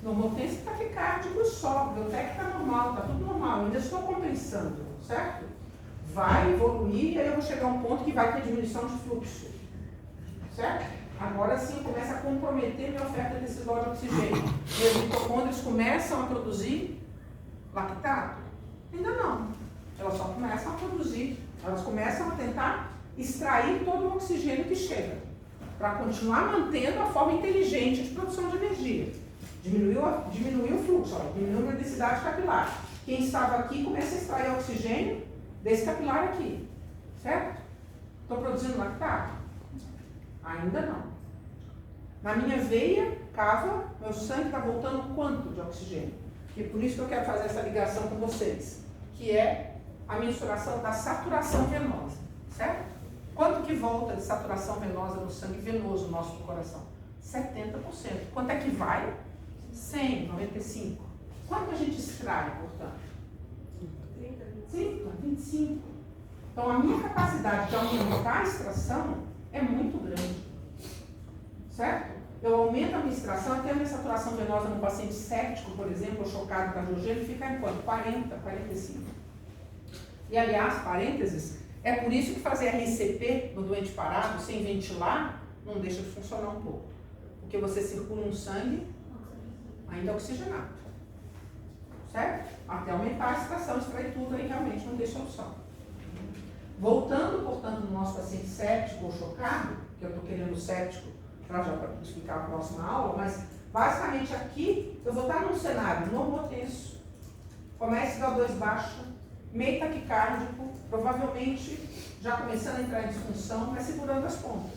Normotenso taquicárdico só, meu TEC está normal, está tudo normal, eu ainda estou compensando, certo? Vai evoluir e aí eu vou chegar a um ponto que vai ter diminuição de fluxo, certo? Agora sim começa a comprometer minha oferta tecidual de oxigênio. Meus mitocôndrias começam a produzir lactato? Ainda não. Elas só começam a produzir, elas começam a tentar extrair todo o oxigênio que chega, para continuar mantendo a forma inteligente de produção de energia. Diminuiu o fluxo, diminuiu a densidade capilar. Quem estava aqui começa a extrair oxigênio desse capilar aqui, certo? Estou produzindo lactato? Ainda não. Na minha veia cava, meu sangue está voltando quanto de oxigênio? E por isso que eu quero fazer essa ligação com vocês, que é a mensuração da saturação venosa, certo? Quanto que volta de saturação venosa no sangue venoso nosso do coração? 70%. Quanto é que vai? 100, 95. Quanto a gente extrai, portanto? 30, 25. Então, a minha capacidade de aumentar a extração é muito grande, certo? Eu aumento a minha extração até a minha saturação venosa no paciente séptico, por exemplo, ou chocado cardiogênico, fica em quanto? 40, 45. E, aliás, parênteses, é por isso que fazer RCP no doente parado, sem ventilar, não deixa de funcionar um pouco. Porque você circula um sangue ainda oxigenado, certo? Até aumentar a extração, extrair tudo, aí realmente não tem solução. Voltando, portanto, no nosso paciente séptico ou chocado, que eu estou querendo séptico para explicar a próxima aula, mas basicamente aqui eu vou estar num cenário normotenso, com SO2 baixa, meio taquicárdico, provavelmente já começando a entrar em disfunção, mas segurando as pontas.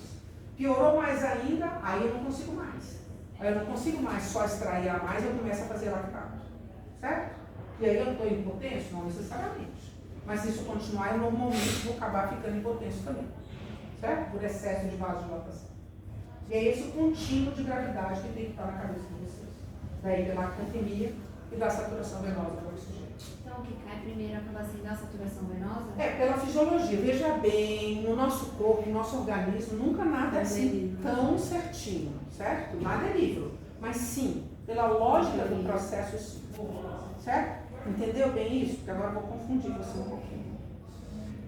Piorou mais ainda, aí eu não consigo mais. Aí eu não consigo mais só extrair a mais, eu começo a fazer lactato, certo? E aí eu estou hipotenso? Não necessariamente. Mas se isso continuar, eu normalmente vou acabar ficando hipotenso também, certo? Por excesso de vasodilatação. E é esse o contínuo de gravidade que tem que estar na cabeça de vocês. Daí da lactantemia e da saturação venosa do oxigênio. Então o que cai primeiro acaba sendo a saturação venosa? É, pela fisiologia. Veja bem, no nosso corpo, no nosso organismo, nunca nada é assim tão certinho, certo? Nada é livre. Mas sim, pela lógica do processo, sim. Certo? Entendeu bem isso? Porque agora eu vou confundir você um pouquinho.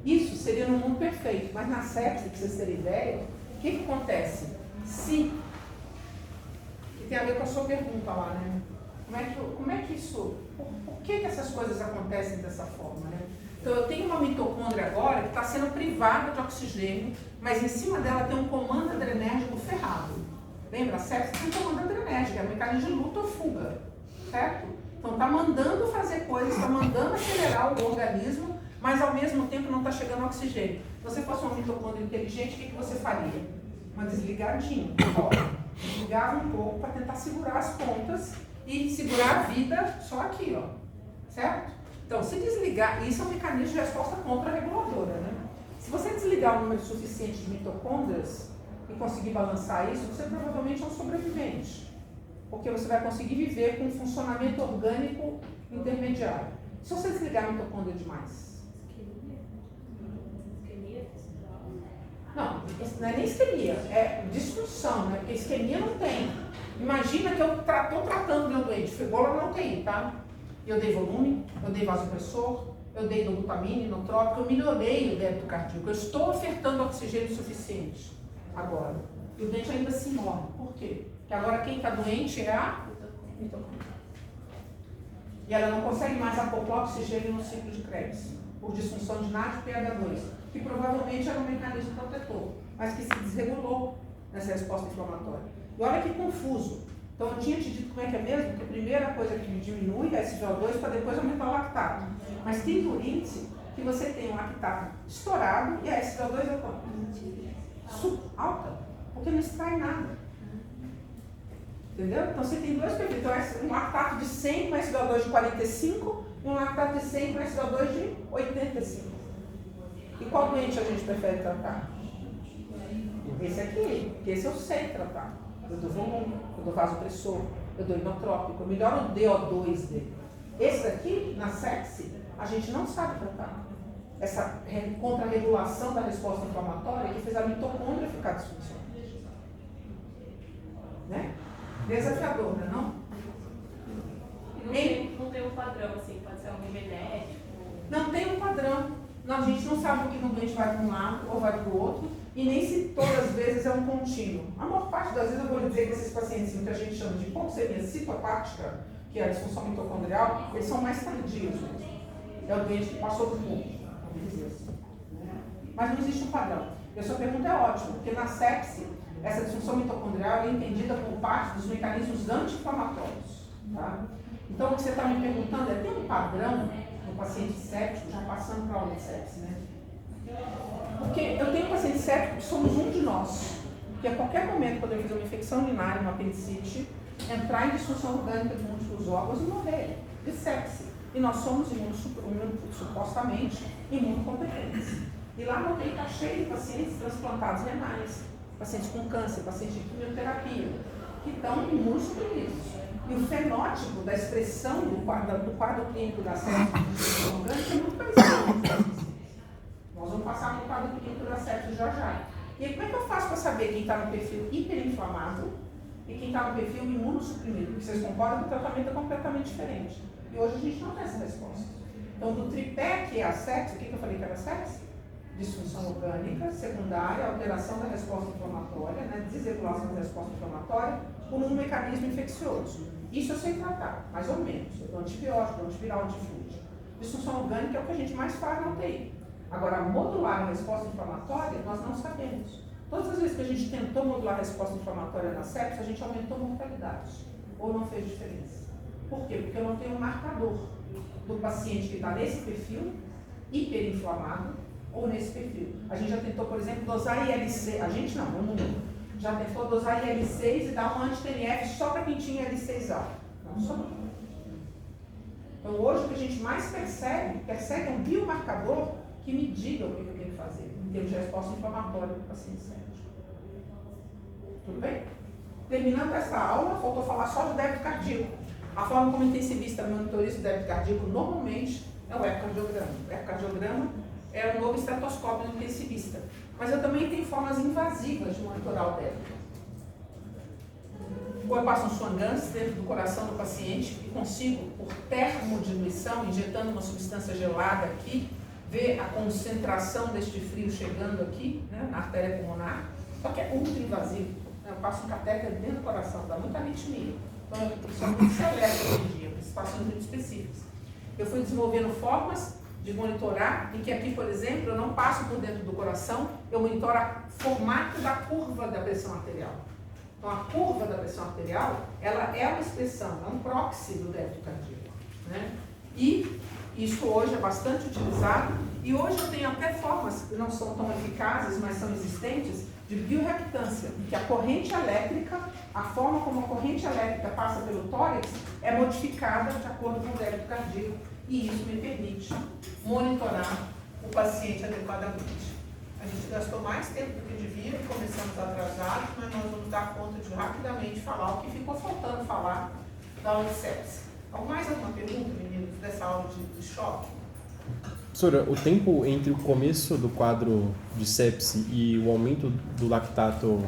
Isso seria no mundo perfeito, mas na sepse, para vocês terem ideia, o que acontece? Se, que tem a ver com a sua pergunta lá, né? Como é que isso, por que essas coisas acontecem dessa forma, né? Então eu tenho uma mitocôndria agora que está sendo privada de oxigênio, mas em cima dela tem um comando adrenérgico ferrado. Lembra? A sepse tem um comando adrenérgico, é um mecanismo de luta ou fuga, certo? Então está mandando fazer coisas, está mandando acelerar o organismo, mas ao mesmo tempo não está chegando oxigênio. Se você fosse uma mitocôndria inteligente, o que você faria? Uma desligadinha. Desligava um pouco para tentar segurar as pontas e segurar a vida só aqui, ó. Certo? Então, se desligar, isso é um mecanismo de resposta contra-reguladora, né? Se você desligar o número suficiente de mitocôndrias e conseguir balançar isso, você provavelmente é um sobrevivente. Porque você vai conseguir viver com um funcionamento orgânico intermediário. Se você desligar a mitocôndria demais. Não, não é nem isquemia, é disfunção, né? Porque isquemia não tem. Imagina que eu estou tratando meu doente, fibrola na UTI, tá? Eu dei volume, eu dei vasopressor, eu dei dobutamina, inotrópico, eu melhorei o débito cardíaco, eu estou ofertando oxigênio suficiente agora. E o doente ainda se morre. Por quê? Porque agora quem está doente é a mitocôndria. E ela não consegue mais acoplar oxigênio no ciclo de Krebs, por disfunção de NAD e PH2, que provavelmente era um mecanismo protetor, mas que se desregulou nessa resposta inflamatória. E olha que confuso. Então eu tinha te dito como é que é mesmo, que a primeira coisa que diminui é SVO2 para depois aumentar o lactato. Mas tem índice que você tem um lactato estourado e a SVO2 é quanto? Alta, porque não extrai nada. Entendeu? Então você tem dois perfis. Então é um lactato de 100 com SO2 de 45 e um lactato de 100 com SO2 de 85. E qual doente a gente prefere tratar? Esse aqui, porque esse eu sei tratar. Eu dou volume, eu dou vasopressor, eu dou inotrópico, eu melhoro o DO2 dele. Esse daqui, na sepse, a gente não sabe tratar. Essa contrarregulação da resposta inflamatória que fez a mitocôndria ficar disfuncional. Né? Desafiador, né, não? Não tem um padrão, assim, pode ser algum genético? Não tem um padrão. Não, a gente não sabe o que um doente vai para um lado ou vai para o outro, e nem se todas as vezes é um contínuo. A maior parte das vezes eu vou dizer que esses pacientes que a gente chama de hipoxemia citopática, que é a disfunção mitocondrial, eles são mais tardios. É o doente que passou por pouco, vamos dizer assim. Mas não existe um padrão. E a sua pergunta é ótima, porque na sepse, essa disfunção mitocondrial é entendida como parte dos mecanismos anti-inflamatórios. Tá? Então, o que você está me perguntando é, tem um padrão no paciente séptico, já passando para a aula de sepse, né? Porque eu tenho um paciente séptico que somos um de nós, que a qualquer momento poderia fazer uma infecção urinária, uma apendicite, entrar em disfunção orgânica de múltiplos órgãos e morrer de sepse. E nós somos supostamente imunocompetentes. E lá no meio está cheio de pacientes transplantados renais, pacientes com câncer, pacientes de quimioterapia, que estão imunossuprimidos. E o fenótipo da expressão do quadro clínico da sepse de disfunção orgânica é muito parecido. Nós vamos passar para o quadro clínico da sepse já. E aí, como é que eu faço para saber quem está no perfil hiperinflamado e quem está no perfil imunossuprimido? Porque vocês concordam que o tratamento é completamente diferente. E hoje a gente não tem essa resposta. Então, do tripé que é a sepse, o que eu falei que era a sepse? Disfunção orgânica, secundária, alteração da resposta inflamatória, né, desregulação da resposta inflamatória por um mecanismo infeccioso. Isso eu sei tratar, mais ou menos. Eu dou antibiótico, antiviral, antifúngico. Disfunção orgânica é o que a gente mais faz na UTI. Agora, modular a resposta inflamatória, nós não sabemos. Todas as vezes que a gente tentou modular a resposta inflamatória na sepse, a gente aumentou a mortalidade. Ou não fez diferença. Por quê? Porque eu não tenho um marcador do paciente que está nesse perfil, hiperinflamado, ou nesse perfil. A gente já tentou, por exemplo, dosar IL-6, a gente não, o mundo. Já tentou dosar IL-6 e dar um anti-TNF só para quem tinha IL-6 alto. Não só. Então hoje o que a gente mais persegue é um biomarcador que me diga o que eu tenho que fazer, em termos de resposta inflamatória do paciente séptico. Tudo bem? Terminando essa aula, faltou falar só do débito cardíaco. A forma como intensivista monitoriza o débito cardíaco normalmente é o ecocardiograma. O ecocardiograma é um novo estetoscópio do intensivista. Mas eu também tenho formas invasivas de monitorar o débito. Ou eu passo um Swan-Ganz dentro do coração do paciente e consigo, por termodiluição, injetando uma substância gelada aqui, ver a concentração deste frio chegando aqui, né, na artéria pulmonar. Só que é ultra invasivo. Eu passo um catéter dentro do coração, dá muita arritmia. Então, isso é muito celeste hoje em dia, situações muito específicas. Eu fui desenvolvendo formas de monitorar, em que aqui, por exemplo, eu não passo por dentro do coração, eu monitoro o formato da curva da pressão arterial. Então, a curva da pressão arterial, ela é uma expressão, é um proxy do débito cardíaco, né? E isso hoje é bastante utilizado, e hoje eu tenho até formas que não são tão eficazes, mas são existentes, de bioreactância, que a corrente elétrica, a forma como a corrente elétrica passa pelo tórax, é modificada de acordo com o débito cardíaco, e isso me permite monitorar o paciente adequadamente. A gente gastou mais tempo do que devia, começamos atrasados, mas nós vamos dar conta de rapidamente falar o que ficou faltando falar da aula de sepse. Mais alguma pergunta, meninos, dessa aula de choque? Professora, o tempo entre o começo do quadro de sepse e o aumento do lactato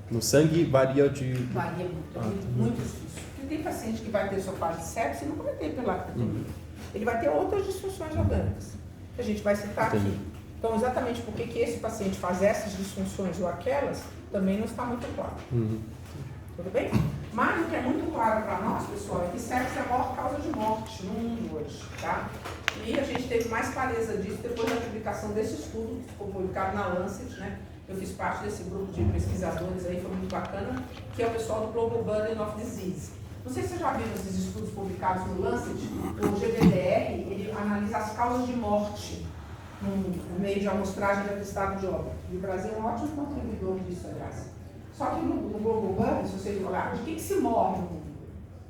no sangue varia de... Varia muito, muito difícil. Porque tem paciente que vai ter seu quadro de sepse e não vai ter hiperlactatemia. Ele vai ter outras disfunções orgânicas, que a gente vai citar aqui. Então, exatamente porque que esse paciente faz essas disfunções ou aquelas, também não está muito claro. Tudo bem? Mas o que é muito claro para nós, pessoal, é que sepse é a maior causa de morte no mundo hoje, tá? E a gente teve mais clareza disso depois da publicação desse estudo, que ficou publicado na Lancet, né? Eu fiz parte desse grupo de pesquisadores aí, foi muito bacana, que é o pessoal do Global Burden of Disease. Não sei se vocês já viram esses estudos publicados no Lancet, o GBDR, ele analisa as causas de morte no meio de amostragem de atestado de óbito. E o Brasil é um ótimo contribuidor disso, aliás. Só que no Global Burn, se vocês olharem, de que se morre no mundo?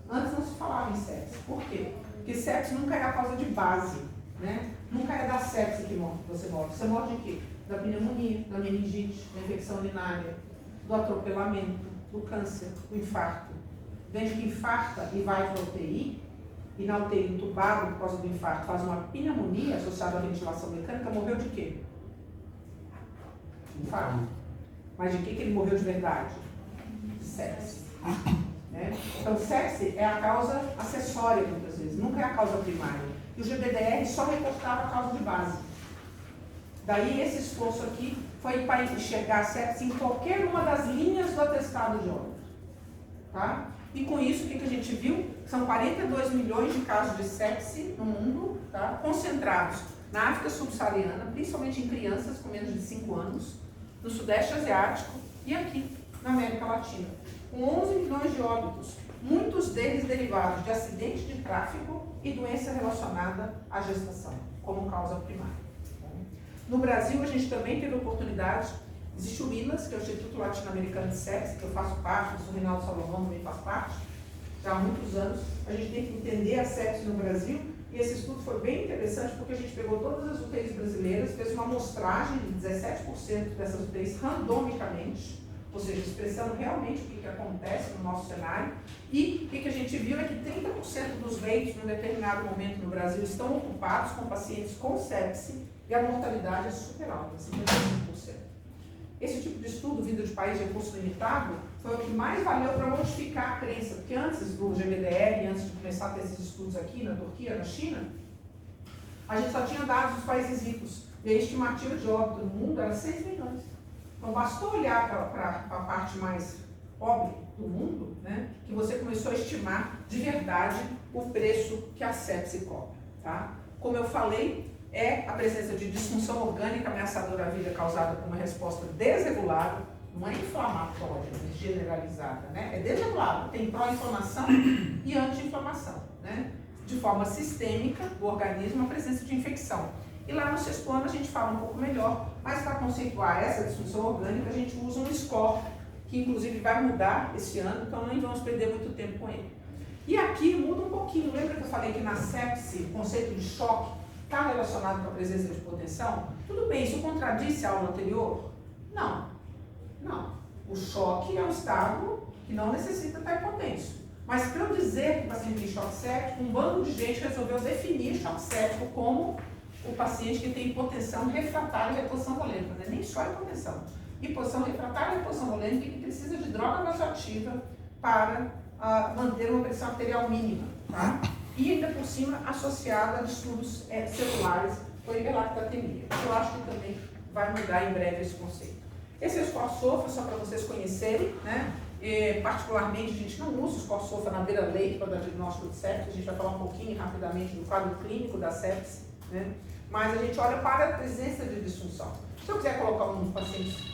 Antes não se falava em sepse. Por quê? Porque sepse nunca é a causa de base, né? Nunca é da sepse que você morre. Você morre de quê? Da pneumonia, da meningite, da infecção urinária, do atropelamento, do câncer, do infarto. Gente que infarta e vai para a UTI, e na UTI entubado por causa do infarto faz uma pneumonia associada à ventilação mecânica, morreu de quê? Infarto. Mas de que ele morreu de verdade? De sepse. Né? Então, sepse é a causa acessória, muitas vezes, nunca é a causa primária. E o GBDR só reportava a causa de base. Daí esse esforço aqui foi para enxergar a sepse em qualquer uma das linhas do atestado de óbito. Tá? E com isso, o que a gente viu? São 42 milhões de casos de sepse no mundo, tá? Concentrados na África subsaariana, principalmente em crianças com menos de 5 anos, no Sudeste Asiático e aqui na América Latina, com 11 milhões de óbitos, muitos deles derivados de acidentes de tráfego e doença relacionada à gestação, como causa primária. No Brasil, a gente também teve oportunidade, existe o ILAS, que é o Instituto Latino-Americano de Sepse, que eu faço parte, o Reinaldo Salomão também faz parte, já há muitos anos. A gente tem que entender a sepse no Brasil, e esse estudo foi bem interessante, porque a gente pegou todas as UTIs brasileiras, fez uma amostragem de 17% dessas UTIs randomicamente, ou seja, expressando realmente o que acontece no nosso cenário, e o que a gente viu é que 30% dos leitos, num determinado momento no Brasil, estão ocupados com pacientes com sepse, e a mortalidade é super alta, 55%. Esse tipo de estudo, vindo de país de recurso limitado, foi o que mais valeu para modificar a crença, porque antes do GBDR, antes de começar a ter esses estudos aqui na Turquia, na China, a gente só tinha dados dos países ricos, e a estimativa de óbito no mundo era 6 milhões. Então bastou olhar para a parte mais pobre do mundo, né, que você começou a estimar de verdade o preço que a sepse cobra. Tá? Como eu falei, é a presença de disfunção orgânica ameaçadora à vida causada por uma resposta desregulada, não é inflamatória, é generalizada, né? É desregulada, tem pró-inflamação e anti-inflamação, né? De forma sistêmica, o organismo, a presença de infecção. E lá no 6º ano a gente fala um pouco melhor, mas para conceituar essa disfunção orgânica a gente usa um score, que inclusive vai mudar esse ano, então nem vamos perder muito tempo com ele. E aqui muda um pouquinho, lembra que eu falei que na sepse, o conceito de choque está relacionado com a presença de hipotensão? Tudo bem, isso contradiz a aula anterior? Não. Não. O choque é um estado que não necessita estar hipotenso. Mas para eu dizer que o paciente tem choque séptico, um bando de gente resolveu definir choque séptico como o paciente que tem hipotensão refratária e reposição volêmica, não é nem só hipotensão. Hiposição refratária e reposição volêmica que precisa de droga vasoativa para manter uma pressão arterial mínima, tá? E ainda por cima associada a distúrbios celulares ou hiperlactatemia. Eu acho que também vai mudar em breve esse conceito. Esse é o score-SOFA, só para vocês conhecerem, né? Particularmente, a gente não usa o score-SOFA na beira-leite para dar diagnóstico de sepse, a gente vai falar um pouquinho rapidamente do quadro clínico da sepse, né? Mas a gente olha para a presença de disfunção. Se eu quiser colocar um paciente,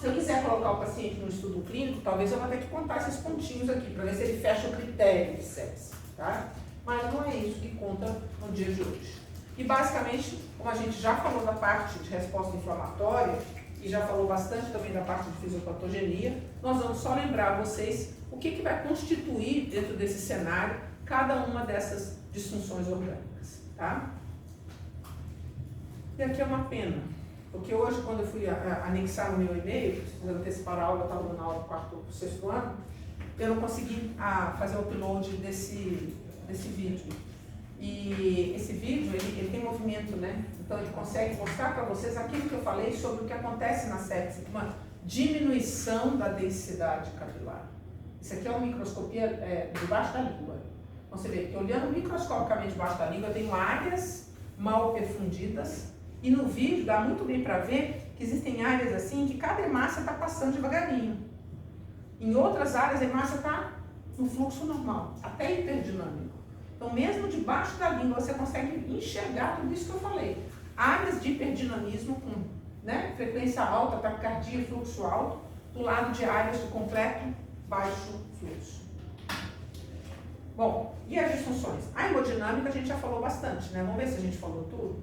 o paciente no estudo clínico, talvez eu vá ter que contar esses pontinhos aqui, para ver se ele fecha o critério de sepse, tá? Mas não é isso que conta no dia de hoje. E basicamente, como a gente já falou da parte de resposta inflamatória, e já falou bastante também da parte de fisiopatogenia, nós vamos só lembrar a vocês o que vai constituir dentro desse cenário cada uma dessas disfunções orgânicas, tá? E aqui é uma pena, porque hoje quando eu fui anexar no meu e-mail, precisando antecipar a aula, eu estava dando aula do 4º para o 6º ano, eu não consegui fazer o upload desse vídeo. E esse vídeo, ele tem movimento, né? Então ele consegue mostrar para vocês aquilo que eu falei sobre o que acontece na sepse, uma diminuição da densidade capilar. Isso aqui é uma microscopia debaixo da língua. Então você vê que olhando microscopicamente debaixo da língua, eu tenho áreas mal perfundidas, e no vídeo dá muito bem para ver que existem áreas assim que cada hemácia está passando devagarinho. Em outras áreas a hemácia está no fluxo normal, até hiperdinâmico. Então, mesmo debaixo da língua, você consegue enxergar tudo isso que eu falei. Áreas de hiperdinamismo com, né, frequência alta, taquicardia e fluxo alto, do lado de áreas de completo baixo fluxo. Bom, e as disfunções? A hemodinâmica a gente já falou bastante, né? Vamos ver se a gente falou tudo.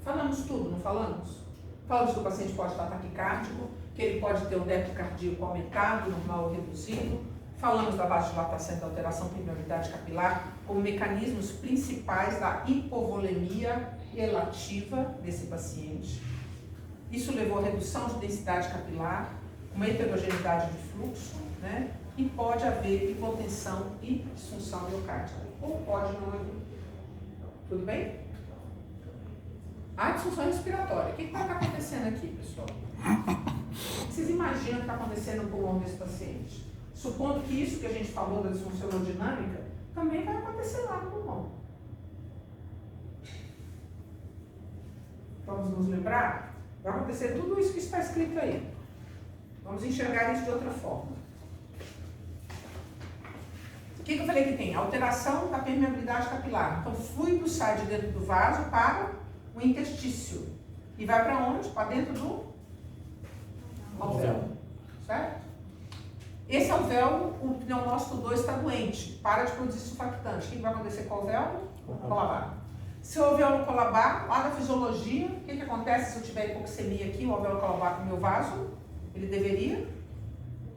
Falamos tudo, não falamos? Falamos que o paciente pode estar taquicárdico, que ele pode ter o débito cardíaco aumentado, normal ou reduzido. Falamos da vasodilatação e da alteração da permeabilidade capilar como mecanismos principais da hipovolemia relativa desse paciente. Isso levou à redução de densidade capilar, uma heterogeneidade de fluxo, né? E pode haver hipotensão e disfunção miocárdica. Ou pode não haver. Tudo bem? A disfunção respiratória. O que está acontecendo aqui, pessoal? Vocês imaginam o que está acontecendo no pulmão desse paciente? Supondo que isso que a gente falou da disfunção hemodinâmica também vai acontecer lá no pulmão. Vamos nos lembrar? Vai acontecer tudo isso que está escrito aí. Vamos enxergar isso de outra forma. O que eu falei que tem? Alteração da permeabilidade capilar. Então, o fluido sai de dentro do vaso para o interstício. E vai para onde? Para dentro do alvéolo. Certo? Esse alvéolo, o pneumócito 2 está doente. Para de produzir surfactante. O que vai acontecer com o alvéolo? Colabar. Se o alvéolo colabar, lá na fisiologia, o que acontece se eu tiver hipoxemia aqui, o alvéolo colabar com o meu vaso? Ele deveria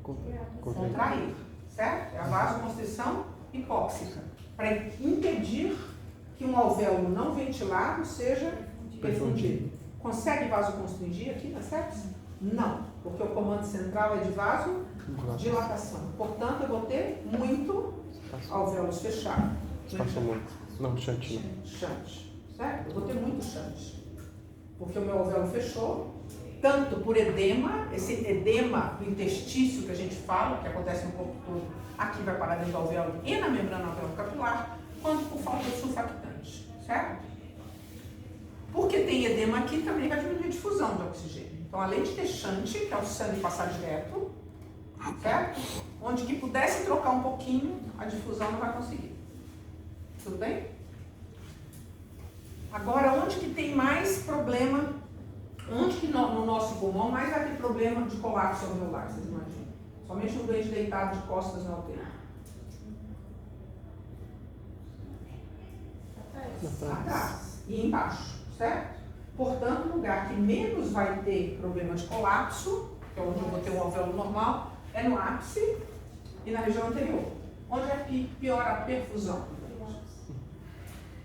contrair. Certo? É a vasoconstrição hipóxica, para impedir que um alvéolo não ventilado seja perfundido. Consegue vasoconstringir aqui na sepse? Não, porque o comando central é de vasodilatação. Portanto, eu vou ter muito alvéolos fechados. Espaço muito. Não, shunt. Shunt. Certo? Eu vou ter muito shunt. Porque o meu alvéolo fechou. Tanto por edema, esse edema do interstício que a gente fala, que acontece no corpo todo, aqui vai parar dentro do alvéolo e na membrana alvéolo-capilar, quanto por falta de surfactante, certo? Porque tem edema aqui, também vai diminuir a difusão de oxigênio. Então, além de ter shunt, que é o sangue passar direto, certo? Onde que pudesse trocar um pouquinho, a difusão não vai conseguir. Tudo bem? Agora, onde que tem mais problema? Onde que no nosso pulmão mais vai ter problema de colapso alveolar, vocês imaginam? Somente no doente deitado de costas na UTI. Atrás e embaixo, certo? Portanto, o lugar que menos vai ter problema de colapso, que é onde eu vou ter um alvéolo normal, é no ápice e na região anterior. Onde é que piora a perfusão?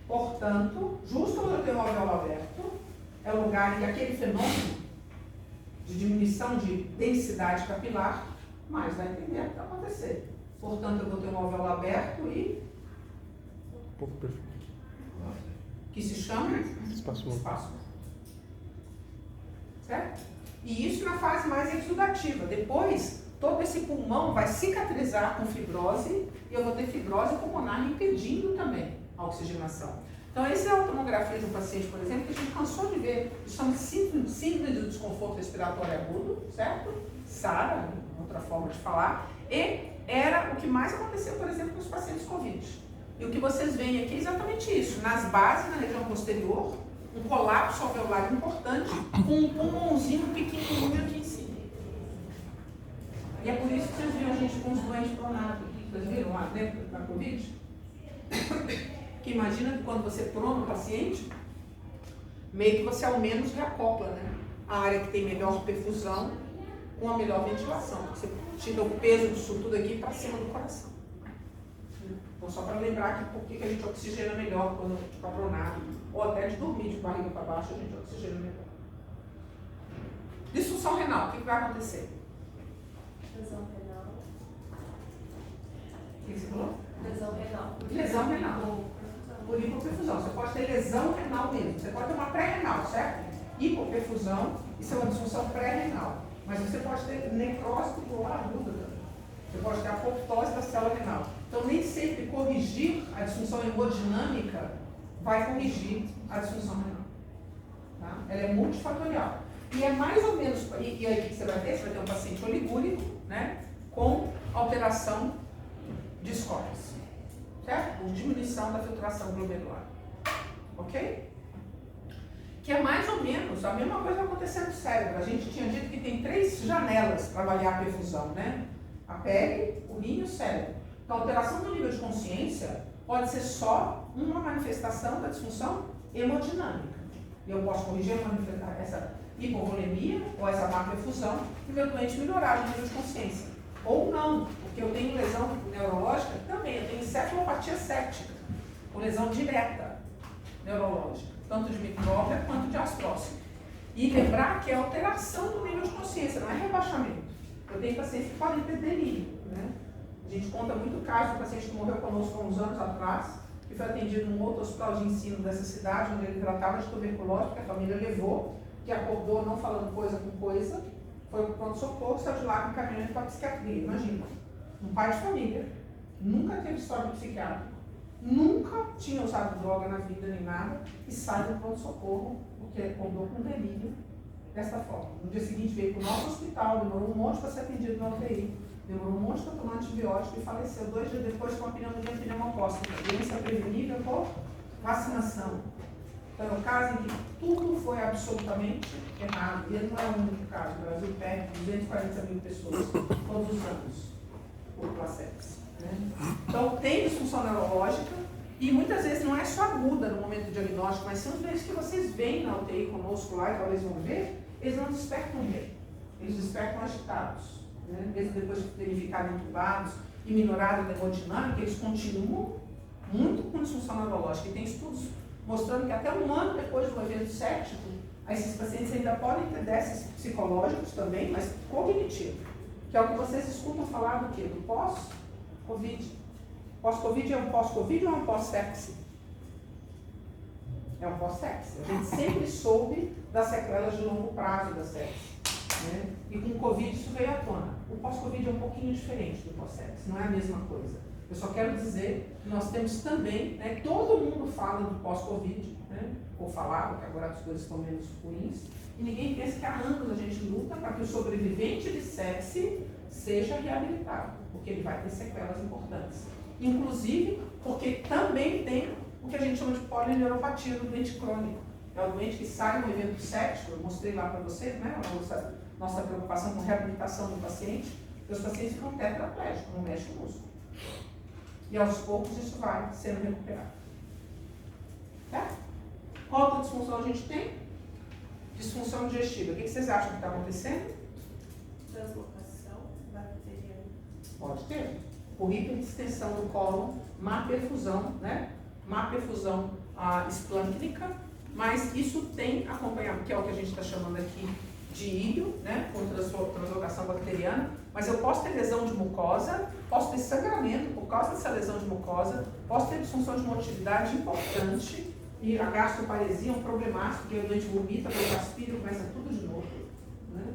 Portanto, justo quando eu tenho um alvéolo aberto, é o lugar em que aquele fenômeno de diminuição de densidade capilar mais vai tender a acontecer. Portanto, eu vou ter um alvéolo aberto e que se chama espaço. Certo? E isso na fase mais exudativa. Depois, todo esse pulmão vai cicatrizar com fibrose e eu vou ter fibrose pulmonar impedindo também a oxigenação. Então, essa é a tomografia do paciente, por exemplo, que a gente cansou de ver. Isso são síndrome do desconforto respiratório agudo, certo? SARA, outra forma de falar. E era o que mais acontecia, por exemplo, com os pacientes COVID. E o que vocês veem aqui é exatamente isso. Nas bases, na região posterior, um colapso alveolar importante, com um pulmãozinho pequenininho aqui em cima. E é por isso que vocês viram a gente com os doentes pronados. Vocês viram lá dentro da COVID? Que imagina que quando você prona o paciente, meio que você ao menos reacopla, né? A área que tem melhor perfusão com a melhor ventilação. Você tira o peso disso tudo aqui para cima do coração. Então, só para lembrar que por que a gente oxigena melhor quando está pronado, ou até de dormir de barriga para baixo, a gente oxigena melhor. Disfunção renal, o que vai acontecer? Lesão renal. O que você falou? Lesão renal. Lesão renal. Por hipoperfusão. Você pode ter lesão renal mesmo. Você pode ter uma pré-renal, certo? Hipoperfusão, isso é uma disfunção pré-renal. Mas você pode ter necrose tubular aguda também. Você pode ter apoptose da célula renal. Então, nem sempre corrigir a disfunção hemodinâmica vai corrigir a disfunção renal. Tá? Ela é multifatorial. E é mais ou menos. E aí, o que você vai ter? Você vai ter um paciente oligúrico, né? Com alteração de scores. Certo? Por diminuição da filtração glomerular. Ok? Que é mais ou menos a mesma coisa que acontecendo no cérebro. A gente tinha dito que tem 3 janelas para avaliar a perfusão, né? A pele, o rim e o cérebro. Então, a alteração do nível de consciência pode ser só uma manifestação da disfunção hemodinâmica. E eu posso corrigir hipovolemia ou essa má perfusão e meu doente melhorar o nível de consciência. Ou não, porque eu tenho lesão neurológica também, eu tenho encefalopatia séptica, com lesão direta neurológica, tanto de micróbia quanto de astrócito. E lembrar que é alteração do nível de consciência, não é rebaixamento. Eu tenho pacientes que podem ter delírio, né? A gente conta muito caso do paciente que morreu conosco há uns anos atrás, que foi atendido num outro hospital de ensino dessa cidade, onde ele tratava de tuberculose, que a família levou, que acordou não falando coisa com coisa, foi para o pronto-socorro, saiu de lá com caminhão para a psiquiatria. Imagina, um pai de família, nunca teve história de psiquiatra, nunca tinha usado droga na vida nem nada, e sai do pronto-socorro porque acordou com delírio dessa forma. No dia seguinte veio para o nosso hospital, demorou um monte para ser atendido na UTI, demorou um monte para tomar antibiótico e faleceu 2 dias depois com uma pneumonia pneumocócica, doença prevenível por vacinação. Então é um caso em que tudo foi absolutamente errado. E ele não é o único caso. O Brasil perde 240 mil pessoas todos os anos por placebos. Né? Então tem disfunção neurológica e muitas vezes não é só aguda no momento do diagnóstico, mas são as vezes que vocês veem na UTI conosco lá e talvez vão ver, eles não despertam bem. Eles despertam agitados. Né? Mesmo depois de terem ficado entubados e melhorado a hemodinâmica, eles continuam muito com disfunção neurológica. E tem estudos mostrando que até um ano depois do evento séptico, esses pacientes ainda podem ter déficits psicológicos também, mas cognitivo, que é o que vocês escutam falar do quê? Do pós-Covid. Pós-Covid é um pós-Covid ou é um pós-sepse? É um pós-sepse. A gente sempre soube das sequelas de longo prazo da sepse. Né? E com o Covid isso veio à tona. O pós-Covid é um pouquinho diferente do pós-sepse, não é a mesma coisa. Eu só quero dizer que nós temos também, né, todo mundo fala do pós-Covid, né, ou falava, que agora as coisas estão menos ruins, e ninguém pensa que há anos a gente luta para que o sobrevivente de sepse seja reabilitado, porque ele vai ter sequelas importantes. Inclusive, porque também tem o que a gente chama de polineuropatia do doente crônico. É o doente que sai no evento séptico, eu mostrei lá para vocês, né, a nossa preocupação com a reabilitação do paciente, e os pacientes ficam tetraplégicos, não mexe o músculo. E aos poucos isso vai sendo recuperado. Tá? Qual outra disfunção a gente tem? Disfunção digestiva. O que vocês acham que está acontecendo? Translocação bacteriana. Pode ter. Por hiperdistensão do cólon, má perfusão, né? Má perfusão esplâncnica, mas isso tem acompanhamento, que é o que a gente está chamando aqui de íleo, né? Com translocação bacteriana, mas eu posso ter lesão de mucosa, posso ter sangramento por causa dessa lesão de mucosa, posso ter disfunção de motilidade importante, e a gastroparesia é um problemaço, porque o doente vomita, depois aspira e começa tudo de novo. Né?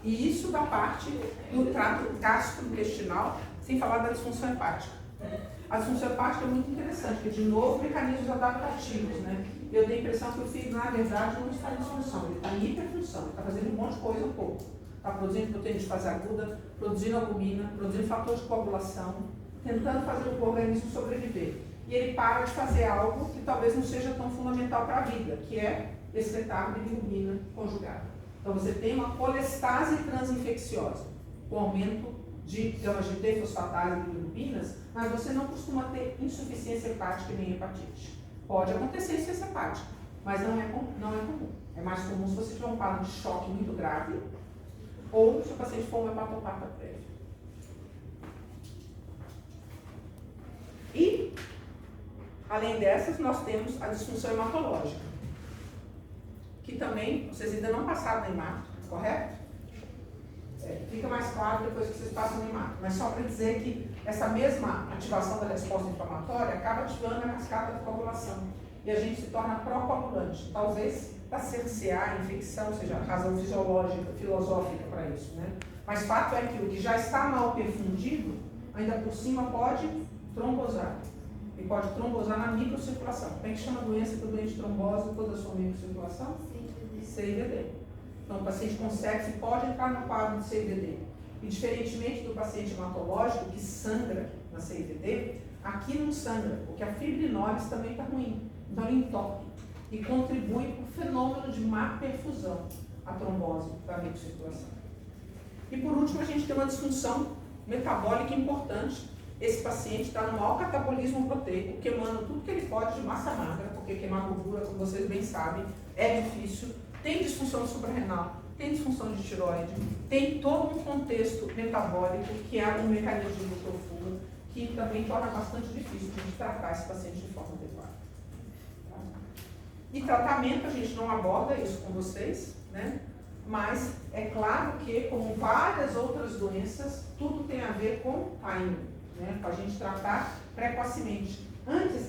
E isso da parte do trato gastrointestinal, sem falar da disfunção hepática. A disfunção hepática é muito interessante, porque, de novo, mecanismos adaptativos. Né? Eu tenho a impressão que o fígado, na verdade, não está em disfunção, ele está em hiperfunção, ele está fazendo um monte de coisa um pouco. Está produzindo proteína de fase aguda, produzindo albumina, produzindo fator de coagulação, tentando fazer o organismo sobreviver. E ele para de fazer algo que talvez não seja tão fundamental para a vida, que é excretar bilirrubina conjugada. Então você tem uma colestase transinfecciosa, com aumento de gama-GT, fosfatase e bilirrubinas, mas você não costuma ter insuficiência hepática nem hepatite. Pode acontecer insuficiência hepática, mas não é comum. É mais comum se você tiver um quadro de choque muito grave ou se o paciente for um hepatopata prévio. E, além dessas, nós temos a disfunção hematológica, que também, vocês ainda não passaram no hemato, correto? Fica mais claro depois que vocês passam no hemato, mas só para dizer que essa mesma ativação da resposta inflamatória acaba ativando a cascata de coagulação e a gente se torna pró-coagulante, talvez para cercear a infecção, seja a razão fisiológica, filosófica para isso, né? Mas fato é que o que já está mal perfundido, ainda por cima pode trombosar. E pode trombosar na microcirculação. Como é que chama a doença que o doente trombose toda a sua microcirculação? CIDD. Então, o paciente com sepse pode entrar no quadro de CIDD. E, diferentemente do paciente hematológico, que sangra na CIDD, aqui não sangra, porque a fibrinólise também está ruim. Então, ele entope e contribui para o fenômeno de má perfusão, a trombose da microcirculação. E, por último, a gente tem uma disfunção metabólica importante, esse paciente está no maior catabolismo proteico, queimando tudo que ele pode de massa magra, porque queimar gordura, como vocês bem sabem, é difícil, tem disfunção suprarrenal, tem disfunção de tireoide, tem todo um contexto metabólico que é um mecanismo de luta-fuga, que também torna bastante difícil de tratar esse paciente de forma adequada. E tratamento, a gente não aborda isso com vocês, né? Mas é claro que, como várias outras doenças, tudo tem a ver com timing, né? Para a gente tratar precocemente. Antes,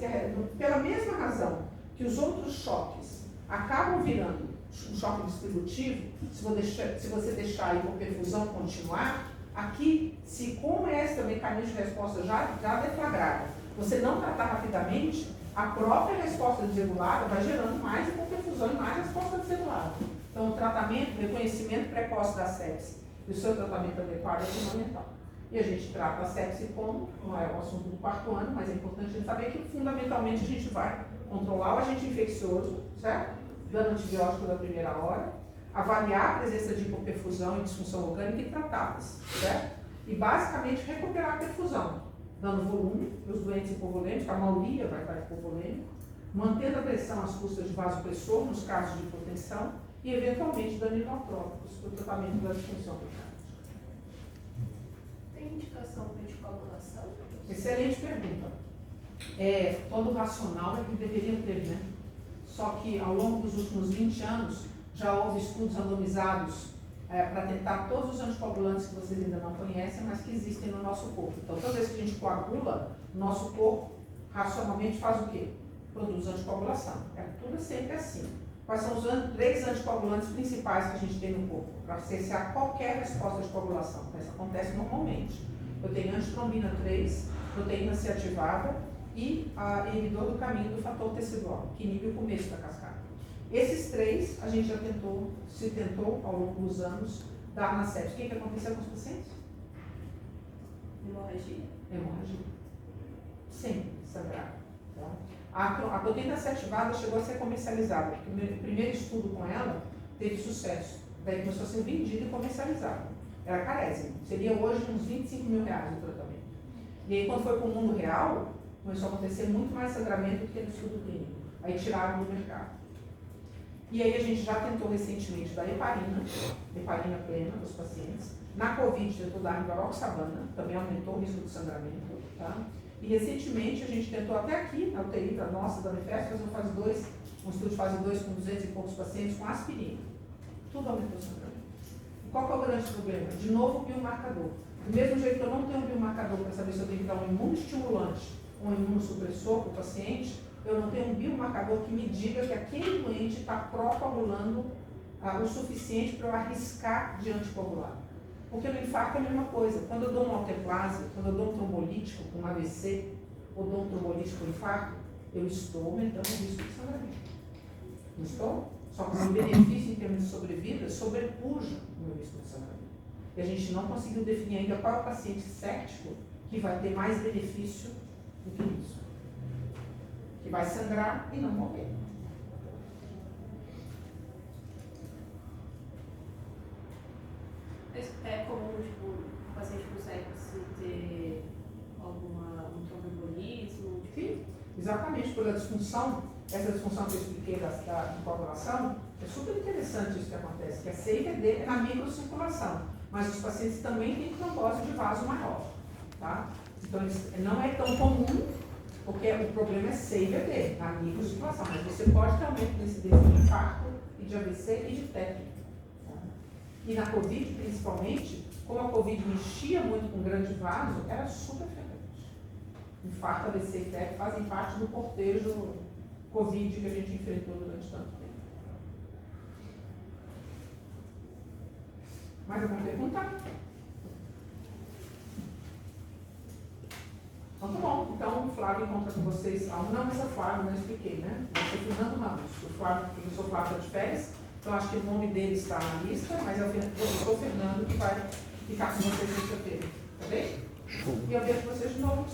pela mesma razão que os outros choques acabam virando um choque distributivo, se você deixar a hipoperfusão continuar, aqui, se com esse mecanismo de resposta já deflagrado, você não tratar rapidamente, a própria resposta desregulada vai gerando mais hipoperfusão e mais resposta desregulada. Então, o tratamento, o reconhecimento precoce da sepse e o seu tratamento adequado é fundamental. E a gente trata a sepse como, não é o assunto do 4º ano, mas é importante a gente saber que, fundamentalmente, a gente vai controlar o agente infeccioso, certo? Dando antibiótico da primeira hora, avaliar a presença de hipoperfusão e disfunção orgânica e tratá-las, certo? E, basicamente, recuperar a perfusão, dando volume para os doentes hipovolêmicos, a maioria vai estar hipovolêmico, mantendo a pressão às custas de vasopressor nos casos de hipotensão e, eventualmente, dando inotrópicos para o tratamento da disfunção orgânica. Tem indicação para anticoagulação? Excelente pergunta. Todo racional é que deveriam ter, né? Só que ao longo dos últimos 20 anos já houve estudos randomizados para tentar todos os anticoagulantes que vocês ainda não conhecem, mas que existem no nosso corpo. Então, toda vez que a gente coagula, o nosso corpo racionalmente faz o quê? Produz anticoagulação. Tudo é sempre assim. Quais são os 3 anticoagulantes principais que a gente tem no corpo para cessar qualquer resposta de coagulação? Isso acontece normalmente. Eu tenho antitrombina 3, proteína C ativada e a inibidor do caminho do fator tecidual, que inibe o começo da cascata. Esses 3 a gente já tentou ao longo dos anos dar na sepse. O que aconteceu com os pacientes? Hemorragia. Hemorragia. Sempre sangrado. Tá? A proteína C ativada chegou a ser comercializada. O primeiro estudo com ela teve sucesso. Daí começou a ser vendido e comercializado. Era carésimo. Seria hoje uns R$25 mil o tratamento. E aí, quando foi para o mundo real, começou a acontecer muito mais sangramento do que no estudo clínico. Aí tiraram do mercado. E aí a gente já tentou recentemente dar heparina plena para os pacientes. Na Covid tentou dar rivaroxabana, também aumentou o risco de sangramento. Tá? E recentemente a gente tentou até aqui, na UTI da nossa, da Unifesp, fazer um estudo de fase 2 com 200 e poucos pacientes com aspirina. Tudo aumentou o sangramento. E qual que é o grande problema? De novo, o biomarcador. Do mesmo jeito que eu não tenho um biomarcador para saber se eu tenho que dar um imunoestimulante ou um imunossupressor para o paciente, eu não tenho um biomarcador que me diga que aquele doente está pró-coagulando o suficiente para eu arriscar de anticoagular. Porque no infarto é a mesma coisa. Quando eu dou uma alteplase, quando eu dou um trombolítico com AVC, ou dou um trombolítico com infarto, eu estou aumentando o risco de sangramento. Não estou? Só que o benefício em termos de sobrevida sobrepuja o meu risco de sangramento. E a gente não conseguiu definir ainda qual é o paciente séptico que vai ter mais benefício do que isso. Que vai sangrar e não morrer. É comum, tipo, o paciente consegue ter um tromboembolismo? Sim, exatamente, pela disfunção, essa disfunção que eu expliquei da coagulação, é super interessante isso que acontece, que a CIVD é na microcirculação, mas os pacientes também têm trombose de vaso maior, tá? Então, não é tão comum, porque o problema é CIVD, na microcirculação, mas você pode ter aumento de incidência de infarto, e de AVC e de TEP. E na Covid, principalmente, como a Covid mexia muito com grande vaso, era super frequente. Infarto, AVC e TEP fazem parte do cortejo Covid que a gente enfrentou durante tanto tempo. Mais alguma pergunta? Então, tá bom. Então, o Flávio encontra com vocês. Não, mas é o Flávio, não expliquei, né? Vai ser Fernando Ramos. O professor Flávio está de férias. Então, acho que o nome dele está na lista, mas é o professor Fernando que vai ficar com vocês sexta-feira. Tá bem? E eu vejo vocês de novo.